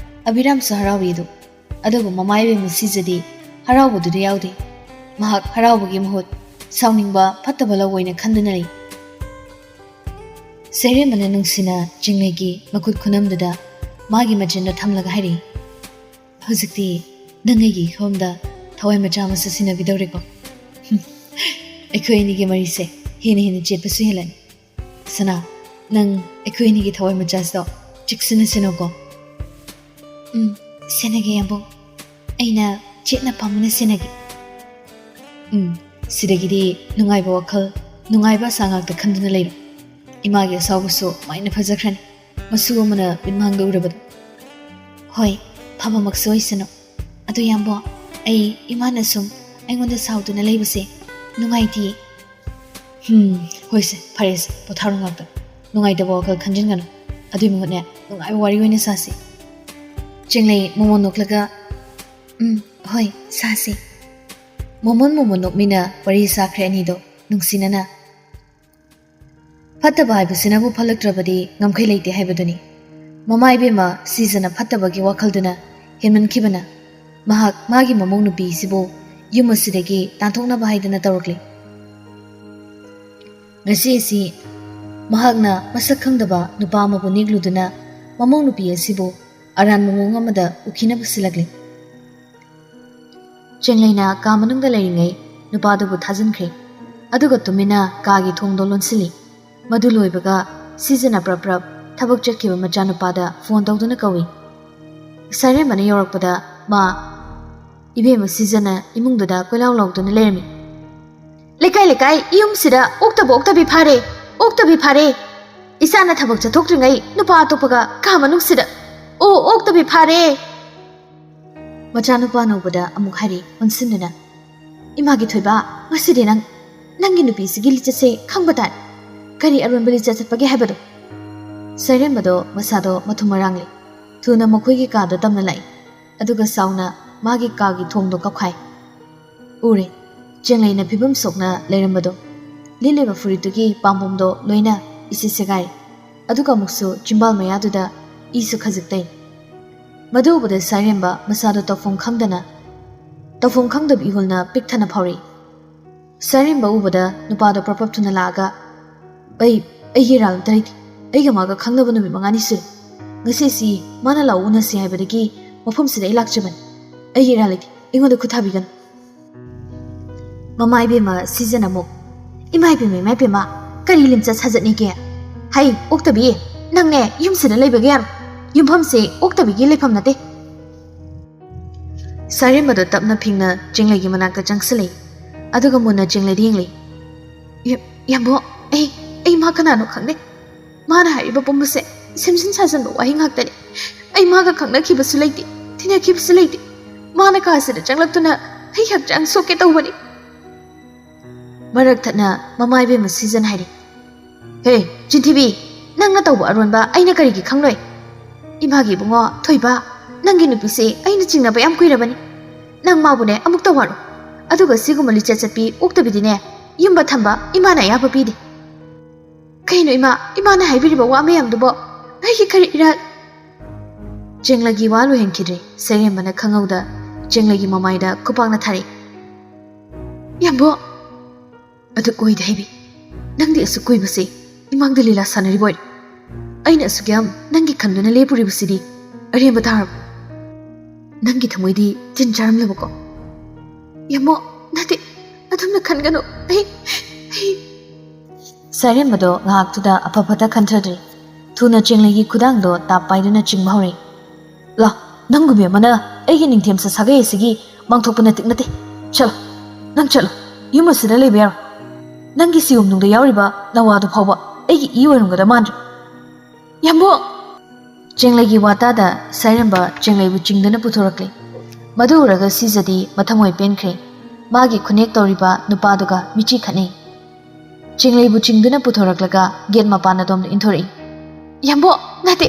ꯑꯕꯤꯔꯥꯝꯁꯨ ꯍꯔꯥꯎꯏꯗꯨ ꯑꯗꯨꯕꯨ ꯃꯃꯥ ꯏꯕꯦꯝꯃ ꯁꯤꯖꯗꯤ ꯍꯔꯥꯎꯕꯗꯨꯗꯤ ꯌꯥꯎꯗꯦ ꯃꯍꯥꯛ ꯍꯔꯥꯎꯕꯒꯤ ꯃꯍꯨꯠ ꯁꯥꯎꯅꯤꯡꯕ ꯐꯠꯇꯕ ꯂꯧ ꯑꯣꯏꯅ ꯈꯟꯗꯨꯅ ꯂꯩ ꯁꯩꯔꯦꯝꯕꯅ ꯅꯨꯡꯁꯤꯅ ꯆꯤꯡꯂꯩꯒꯤ ꯃꯈꯨꯠ ꯈꯨꯅꯝꯗꯨꯗ ꯃꯥꯒꯤ ꯃꯆꯤꯟꯗꯣ ꯊꯝꯂꯒ ꯍꯥꯏꯔꯛꯏ ꯍꯧꯖꯤꯛꯇꯤ ꯅꯪ ꯑꯩꯒꯤ ꯏꯈꯣꯝꯗ ꯊꯋꯥꯏ ꯃꯆꯥ ꯑꯃ ꯁꯤꯟꯅꯕꯤꯗꯧꯔꯦꯀꯣ ꯑꯩꯈꯣꯏ ꯑꯅꯤꯒꯤ ꯃꯔꯤꯁꯦ ꯍꯦꯟꯅ ꯆꯦꯠꯄꯁꯨ ꯍꯦꯜꯂꯅꯤ ꯁꯅꯥ ꯅꯪ ꯑꯩꯈꯣꯏ ꯑꯅꯤꯒꯤ ꯊꯋꯥꯏ ꯃꯆꯥꯁꯤꯗꯣ ꯆꯦꯛꯁꯤꯟꯅ ꯁꯦꯟꯅꯧꯀꯣ ꯁꯦꯟꯅꯒꯦ ꯌꯥꯝꯕꯨ ꯑꯩꯅ ꯆꯦꯠꯅ ꯄꯥꯝꯅ ꯁꯦꯟꯅꯒꯦ ꯁꯤꯗꯒꯤꯗꯤ ꯅꯨꯡꯉꯥꯏꯕ ꯋꯥꯈꯜ ꯅꯨꯡꯉꯥꯏꯕ ꯑꯁꯥ ꯉꯥꯛꯇ ꯈꯟꯗꯨꯅ ꯂꯩꯔꯣ ꯏꯃꯥꯒꯤ ꯑꯁꯥꯎꯕꯁꯨ ꯃꯥꯏꯅ ꯐꯖꯈ꯭ꯔꯅꯤ ꯃꯁꯨ ꯑꯃꯅ ꯃꯤꯠꯃꯥꯡꯗ ꯎꯔꯕꯗꯣ ꯍꯣꯏ ꯐꯕꯃꯛꯁꯨ ꯑꯣꯏꯁꯅꯨ ꯑꯗꯨ ꯌꯥꯝꯕꯣ ꯑꯩ ꯏꯃꯥꯅ ꯁꯨꯝ ꯑꯩꯉꯣꯟꯗ ꯁꯥꯎꯗꯨꯅ ꯂꯩꯕꯁꯦ ꯅꯨꯡꯉꯥꯏꯇꯦ ꯍꯣꯏꯁꯦ ꯐꯔꯦꯁꯦ ꯄꯣꯊꯥꯔꯣ ꯉꯥꯛꯇ ꯅꯨꯡꯉꯥꯏꯇꯕ ꯋꯥꯈꯜ ꯈꯟꯖꯤꯟꯒꯅꯨ ꯑꯗꯨꯏ ꯃꯍꯨꯠꯅꯦ ꯅꯨꯡꯉꯥꯏꯕ ꯋꯥꯔꯤ ꯑꯣꯏꯅ ꯁꯥꯁꯤ ꯆꯤꯡꯂꯩ ꯃꯣꯃꯣꯟ ꯅꯣꯛꯂꯒ ꯍꯣꯏ ꯁꯥꯁꯤ ꯃꯣꯃꯣꯟ ꯅꯣꯛꯃꯤꯟꯅ ꯋꯥꯔꯤ ꯁꯥꯈ꯭ꯔꯦ ꯑꯅꯤꯗꯣ ꯅꯨꯡꯁꯤꯅꯅ ꯐꯠꯇꯕ ꯍꯥꯏꯕꯁꯤꯅꯕꯨ ꯐꯠꯂꯛꯇ꯭ꯔꯕꯗꯤ ꯉꯝꯈꯩ ꯂꯩꯇꯦ ꯍꯥꯏꯕꯗꯨꯅꯤ ꯃꯃꯥ ꯏꯕꯦꯝꯃ ꯁꯤꯖꯅ ꯐꯠꯇꯕꯒꯤ ꯋꯥꯈꯜꯗꯨꯅ ꯍꯦꯟꯃꯟꯈꯤꯕꯅ ꯃꯍꯥꯛ ꯃꯥꯒꯤ ꯃꯃꯧ ꯅꯨꯄꯤꯁꯤꯕꯨ ꯌꯨꯝ ꯑꯁꯤꯗꯒꯤ ꯇꯥꯟꯊꯣꯛꯅꯕ ꯍꯥꯏꯗꯅ ꯇꯧꯔꯛꯂꯤ ꯉꯁꯤ ꯑꯁꯤ ꯃꯍꯥꯛꯅ ꯃꯁꯛ ꯈꯪꯗꯕ ꯅꯨꯄꯥ ꯑꯃꯕꯨ ꯅꯦꯛꯂꯨꯗꯨꯅ ꯃꯃꯧ ꯅꯨꯄꯤ ꯑꯁꯤꯕꯨ ꯑꯔꯥꯟꯕ ꯃꯑꯣꯡ ꯑꯃꯗ ꯎꯈꯤꯅ ꯄꯨꯁꯤꯜꯂꯛꯂꯤ ꯆꯤꯡꯂꯩꯅ ꯀꯥ ꯃꯅꯨꯡꯗ ꯂꯩꯔꯤꯉꯩ ꯅꯨꯄꯥꯗꯨꯕꯨ ꯊꯥꯖꯤꯟꯈ꯭ꯔꯦ ꯑꯗꯨꯒ ꯇꯨꯃꯤꯟꯅ ꯀꯥꯒꯤ ꯊꯣꯡꯗꯣ ꯂꯣꯟꯁꯤꯜꯂꯤ ꯃꯗꯨ ꯂꯣꯏꯕꯒ ꯁꯤꯖꯅ ꯄ꯭ꯔꯞ ꯊꯕꯛ ꯆꯠꯈꯤꯕ ꯃꯆꯥꯅꯨꯄꯥꯗ ꯐꯣꯟ ꯇꯧꯗꯨꯅ ꯀꯧꯏ ꯁꯩꯔꯦꯝꯕꯅ ꯌꯧꯔꯛꯄꯗ ꯃꯥ ꯏꯕꯦꯝꯃ ꯁꯤꯖꯅ ꯏꯃꯨꯡꯗꯨꯗ ꯀꯣꯏꯂꯥꯎ ꯂꯥꯎꯗꯨꯅ ꯂꯩꯔꯝꯃꯤ ꯂꯩꯀꯥꯏ ꯌꯨꯝꯁꯤꯗ ꯑꯣꯛꯇꯕꯤ ꯐꯥꯔꯦ ꯏꯆꯥꯅ ꯊꯕꯛ ꯆꯠꯊꯣꯛꯇ꯭ꯔꯤꯉꯩ ꯅꯨꯄꯥ ꯑꯇꯣꯞꯄꯒ ꯀꯥ ꯃꯅꯨꯡꯁꯤꯗ ꯑꯣꯛꯇꯕꯤ ꯐꯥꯔꯦ ꯃꯆꯥꯅꯨꯄꯥ ꯅꯧꯕꯗ ꯑꯃꯨꯛ ꯍꯥꯏꯔꯤ ꯑꯣꯟꯁꯤꯟꯗꯨꯅ ꯏꯃꯥꯒꯤ ꯊꯣꯏꯕ ꯉꯁꯤꯗꯤ ꯅꯪꯒꯤ ꯅꯨꯄꯤꯁꯤꯒꯤ ꯂꯤꯆꯠꯁꯦ ꯈꯪꯕ ꯇꯥꯔꯦ ꯀꯔꯤ ꯑꯔꯣꯟꯕ ꯂꯤꯆꯠ ꯆꯠꯄꯒꯦ ꯍꯥꯏꯕꯗꯣ ꯁꯩꯔꯦꯝꯕꯗꯣ ꯃꯁꯥꯗꯣ ꯃꯊꯨꯝ ꯃꯔꯥꯡꯂꯤ थुना मखोइगी कादो तमना लाई अदुगा साउना मागी कागी थोंदो कखाई उरे चेंगलेना फिबम सोकना लेरमबदो लिलेबा फुरितुगी पाम्बोमदो लोइना इसी सेगाई अदुगा मुक्सु चिंबाल मयादुदा इसु खजिक्तै मदुबदे साइरेंबा मसादो तफों खंगदब इहुलना पिकथना फाउरी साइरेंबा उबदा नुपादो प्रपप थुना लागा अई राल तरिति अईगा मागा खंगनब नुमि मंगानी सुर ngasi mana lau unasi haibadagi mafum sida ilakchaban अई रालिति इंगोंद खुथाबिगन ममाई बेमा सीजन अमुक इमाई बेमा करी लिमचा साजतनी के हाई ओक्तबी नंगने युमसिदा लेबगे यार युमफमसे ओक्तबीगी लेफम नते सारेमबदो तपना फिंगना चिंगलेगी मनाकता चंगसले अदुगा मुन्ना चिंगले दिंगले यामबो अई मा कनानो खंगने माना हारिबा पुम्बसे सिमसिन साजन वाहिंग हाक्तने अई मागा खंगनखिबसु लेते थिनाखिबसु लेते माना कासिदा चंगलक्तुना अई हक्चांग सोके तौबनी मरक थना ममाई बेमा सीजन हाइरी हे चिंथिबी नंगना तौबा अरोनबा अइना करिगी खंगलोय इमागी बुंगो थोइबा नंगी नुपिसे अइना चिंगनाबा याम कुइरबनी नंग माबुने अमुक तवारो अदुगा सिगुम लिचा चपी ओक्तबिदिने युम्बा थंबा इमाना याबा पीदे कइनो इमाना हाइबिरिबा वा मयामदुबो अइगी करि इरा चेंगलगी वालु हेंखिद्रे सेरेमबना खंगौदा चेंगलगी ममाइदा कुपांगना थारी याम्बो अदु कोइ देबी नंगदि असु कोइबसे इमांगद लीला सानरिबोय अइना असुग्याम नंगी खंदुना लेपुरिबसिदी अरेंबा तारब नंगी थमोइदी तिन चारमलबको यामो नते अदुमना खनगनो सारेंबदो ngaktuda apapata khantradri thuna chenglegi khudangdo tapaiduna chingbaure la nangumi mana aigi ningthemsa sagai sigi mangthokpana tiknate chalo nang chalo yumasida leber nangi sium nungda yauriba nawadu phawba aigi iwarungada mandra yambo chenglegi watada sairamba chengleibu chingdana puthorakle madu uraga sizadi mathamoi penkhre magi khunek toriba nupaduga michi khane chenglaibu chingduna puthoraklaga gate mapana dom inthori yambo nate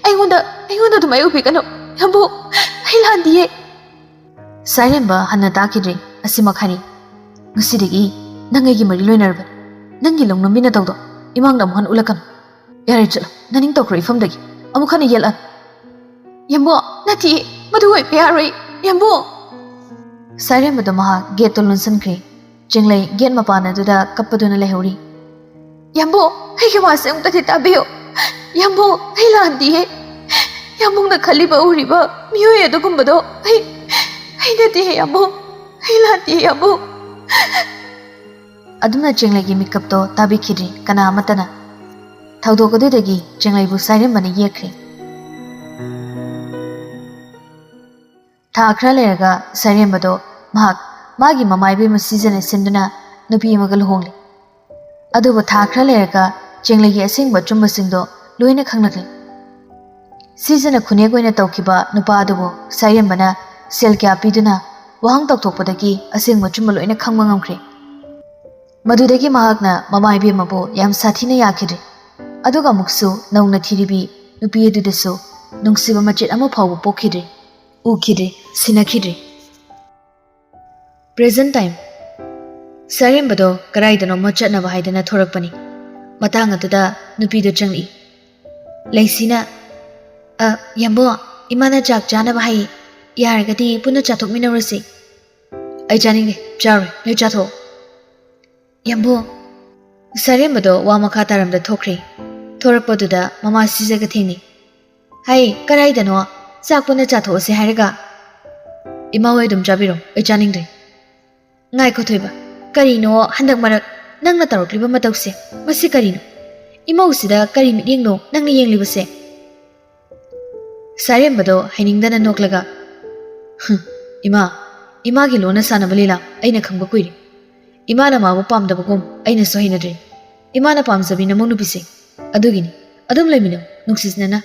aingonda dumai upikano yambo ailandiye sairemba hanna takidri asima khani ngusidigi nangegi mari loinarba nangi longnomina tawdo imangna mohan ulakan yare chalo naning tokro ifamdagi amukhani yelan yambo nati madu oi payaroi yambo sairemba do maha gate tolun sankre chenglai gate mapana duda kappaduna lehori yambo aigi wase umtati tabiyo yambo ailandi he yamungna khaliba uriba miyoy adugumbado ainati he yambo ailandi yambo aduna chenglai gi makeup to tabi khidri kana amatana thaudokodegi chenglai bu sairembana yekre thakra lerga sairembado mahak magi mamai be season sinduna nupi magal hongli aduba thakra lerga chenglai gi asingba chumba singdo loina khangnakle season khune goina tawkiba nupa adubo sairembana sel kya piduna wahang taktokpadagi asingba chumba loina khangma ngamkhre madudagi mahakna mamai be mabo yam sathina yakhidre aduga muksu naungna thiribi nupi edudesu nungsiba machit ama phawu pokhidre ukhidre sinakhidre present time sairembado karaidano machatna bahaidana thorakpani matang atuda nupido changli leisina yambo imana chak chana bahai yaragati puna chathok minarasi ai chaninge chare ne chatho yambo sairembado wa makha taramda thokre thorakpaduda mama sijaga thingni hai karaidano chak puna chatho se haraga imawai dum jabiro ai chaningre ngai ko thoiba karino handak marak nangna tarokliba matause masi karino imausida kari midyengno nangni yenglibase sairembado hainingdana noklaga ima gi lona sanabalila aina khangba kuiri imana mabu pamdabagum aina sohinadre imana pamjabi namong nupise adugini adum laimino nuksisnana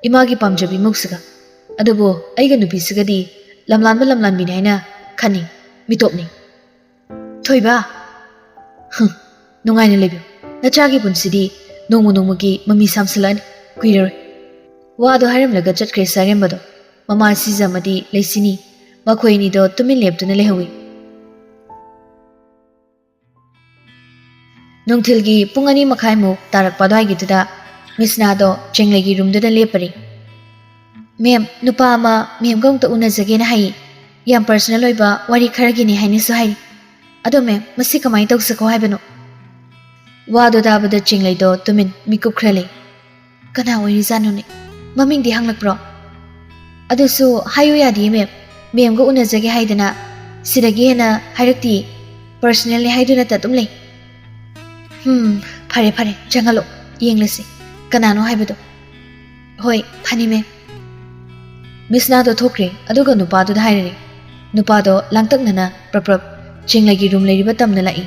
ima gi pamjabi muksaga adubo aiga nupisigadi lamlan bini haina khani mitopni thoiba nungaina lebyo nachagi punsidi nongmugi mami samsalan kuiroi Wado haramlaga chatkre sarembado mama sizamadi leisini makoini do tumin leptuna lehawi nongthilgi pungani makhaimu tarak padai gituda misna do chenglegi room da lepari mem nupa ama mem gong to una jage na hai yam personal oiba wari kharagi ni haini so hai ado mem masi kamai tok sako haibano wado dabada chenglei do tumin mikup khrale kana wari janu ne maming di hanglak pro ado so hayu ya di mem go una jage haidana sidagi na hairakti personally haiduna ta tumlei Pare pare jangalo yenglesi kanano haibado hoi phani me misna do thokre aduga nupa do haire nupa do langtak nana prap chenglegi room leriba tamna lai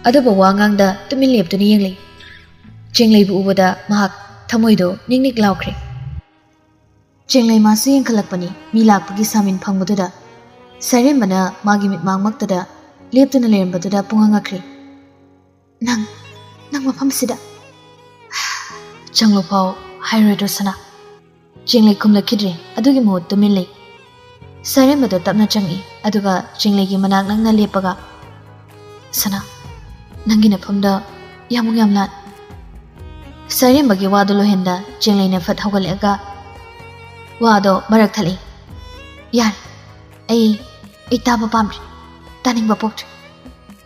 aduba wangang da tumin lep to ni yenglei chenglei bu ubada mahak thamoi do ningnik laukre chenglei ma su yeng khalakpani mi lakpagi samin phangbudu da sarem bana magi mit mangmak da lep to na lerambadu da punganga kre nang mafam sida changlo pau hairedo sana jinglei kumla kidre adugi mo tumin lei sarem bado tapna changi aduga jinglei gi manak nangna lepaga sana nangi na phamda yamung yamlan sarem bagi wado lohenda jinglei na fat hawgalega wado marak thali yar ai taba pamri taning ba pok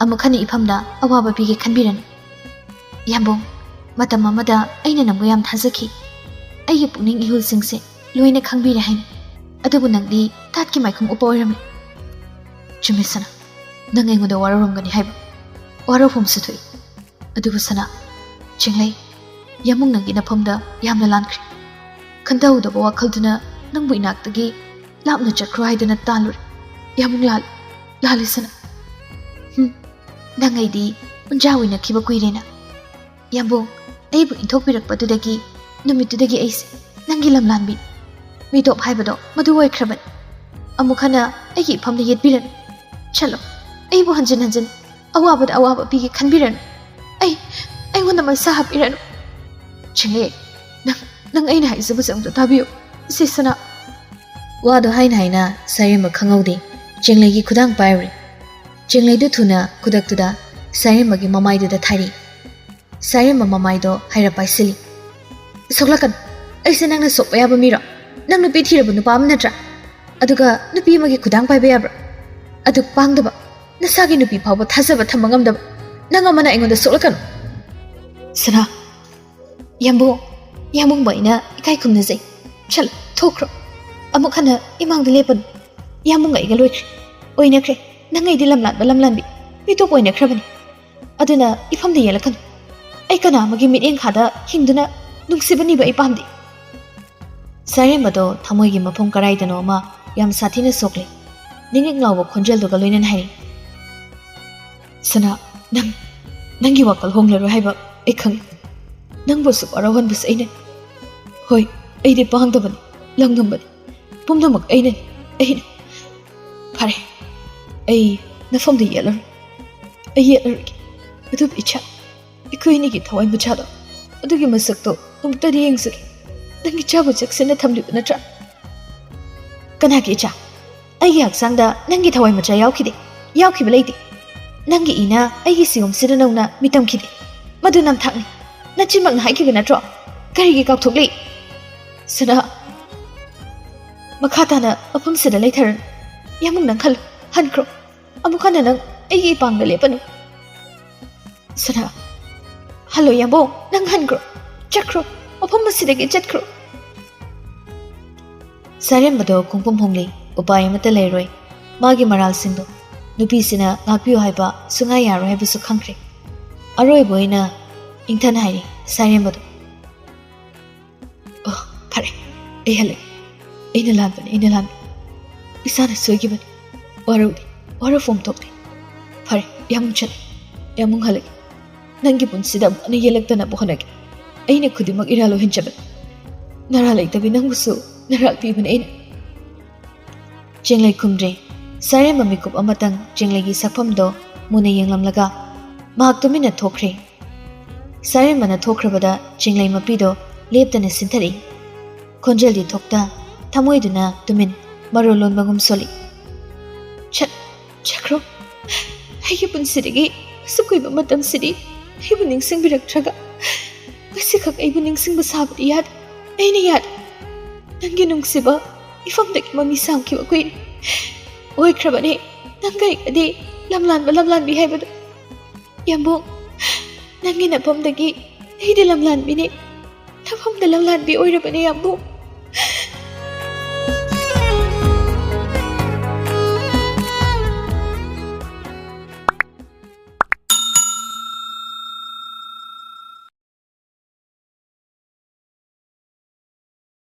amukhani ifamda awaba pige khanbiran yambong matam amada aina namgo yam thazaki ai puning ihul singse loina khangbira hain adubu nangdi tatki maikhum uporam chumisana nangai ngoda wararom gani haiba warofum suthui adubu sana chinglei yamung nangi na phamda yamna lankri khantau da bawa khalduna nangbu inaktagi lapna chakro haidana talur yamung lalisana nangai di unjawina khiba kuirena yambong aibu inthokpirakpadudagi numitudagi aise nangi lamlanbi mitop haibado madu oikhraban amukhana aigi phamna yetbiran chalo aibu hanjan awaba pigi khanbiran ai wona ma sahab iran chingle nang aina haisabu samta tabiyo sisana wado haina sarema khangaude chingle gi khudang pairi chingle du thuna kudaktuda sarema gi mamai da thari sarema mamai do haira paisili soklakan aise nangna sokpa yaba mira nang nupi thirabu nupa am natra aduga nupi magi khudang paiba yabra adu pangdaba nasagi nupi phawba thazaba thamangam daba nanga mana engoda soklakan sana yambung baina ikai khumna jai chal thokro amukhana imangde lepan yambung ga igaloi oina kre nangai di lamlan bi mi to poina khrabani aduna ifamde yelakan ai kana magi miteng khada hingduna nungsibani ba ipamdi saremado thamoi gi mafum karai dano ma yam sathina sokle ninging lawo khonjel do galoinan hai sana nangi wakal honglaro haiba ai khang nang bo sup arawan bus aine hoi ai de pangdaban langnambani pumdamak aine pare ai nafamde yelar ai yelar adub icha ikoini gi thawai buchado adugi masakto umtari yengsu nangi chabu jaksena thamli natra kana gi cha ai gi haksangda nangi thawai macha yaukhiba leide nangi ina ai gi sigom sida nauna mitam khide madu nam thakni nachimak na haiki natro kari gi kak thokli sana makhata na apum sida leitharan yamung nang khal hankro amukhana nang ai gi pangda lepanu sana Hello yambo nang hankro chakro apam masidagi chatkro sarembado kungpum hongli upai mata leiroi magi maral singdo nupi sina ngakpiu haiba sungai yaro haiba su khangkre aroi boina ingthan hairi sarembado oh pare ei hale ina lan isana soigiban waro fom tokni pare yamung hale nangi punsida ana yelaktana bohanagi aina khudimak iralo hinchaban nara laitabi nangbusu naral piban aina chenglei khumre sare mamikup amatang chenglei gi sakpham do muna yenglamlaga mahak tumina thokre sare mana thokrabada chenglei mapi do leptana sinthari ꯈꯣꯟꯖꯦꯜ ꯗꯤꯟꯊꯣꯛꯇ ꯊꯃꯣꯏꯗꯨꯅ ꯇꯨꯃꯤꯟ ꯃꯔꯣꯜ ꯂꯣꯟꯕꯒꯨꯝ ꯁꯣꯜꯂꯤ꯫ ꯆꯈ꯭ꯔꯣ, ꯑꯩꯒꯤ ꯄꯨꯟꯁꯤꯗꯒꯤ ꯑꯁꯨꯛ ꯀꯨꯏꯕ ꯃꯇꯝꯁꯤꯗꯤ ꯑꯩꯕꯨ ꯅꯤꯡꯁꯤꯡꯕꯤꯔꯛꯇ꯭ꯔꯒ ꯉꯁꯤꯈꯛ ꯑꯩꯕꯨ ꯅꯤꯡꯁꯤꯡꯕ ꯁꯥꯕꯗꯤ ꯌꯥꯗꯦ, ꯑꯩꯅ ꯌꯥꯗꯦ꯫ ꯅꯪꯒꯤ ꯅꯨꯡꯁꯤꯕ ꯏꯐꯝꯗꯒꯤ ꯃꯃꯤ ꯁꯥꯡꯈꯤꯕ ꯀꯨꯏꯔꯦ, ꯑꯣꯏꯈ꯭ꯔꯕꯅꯦ ꯅꯪꯒ ꯑꯩꯒꯗꯤ ꯂꯝꯂꯥꯟꯕꯤ ꯍꯥꯏꯕꯗꯣ꯫ ꯌꯥꯝꯕꯨꯡ, ꯅꯪꯒꯤ ꯅꯐꯝꯗꯒꯤ ꯑꯩꯗꯤ ꯂꯝꯂꯥꯟꯕꯤꯅꯤ, ꯅꯐꯝꯗ ꯂꯝꯂꯥꯟꯕꯤ ꯑꯣꯏꯔꯕꯅꯦ ꯌꯥꯝꯕꯨꯡ꯫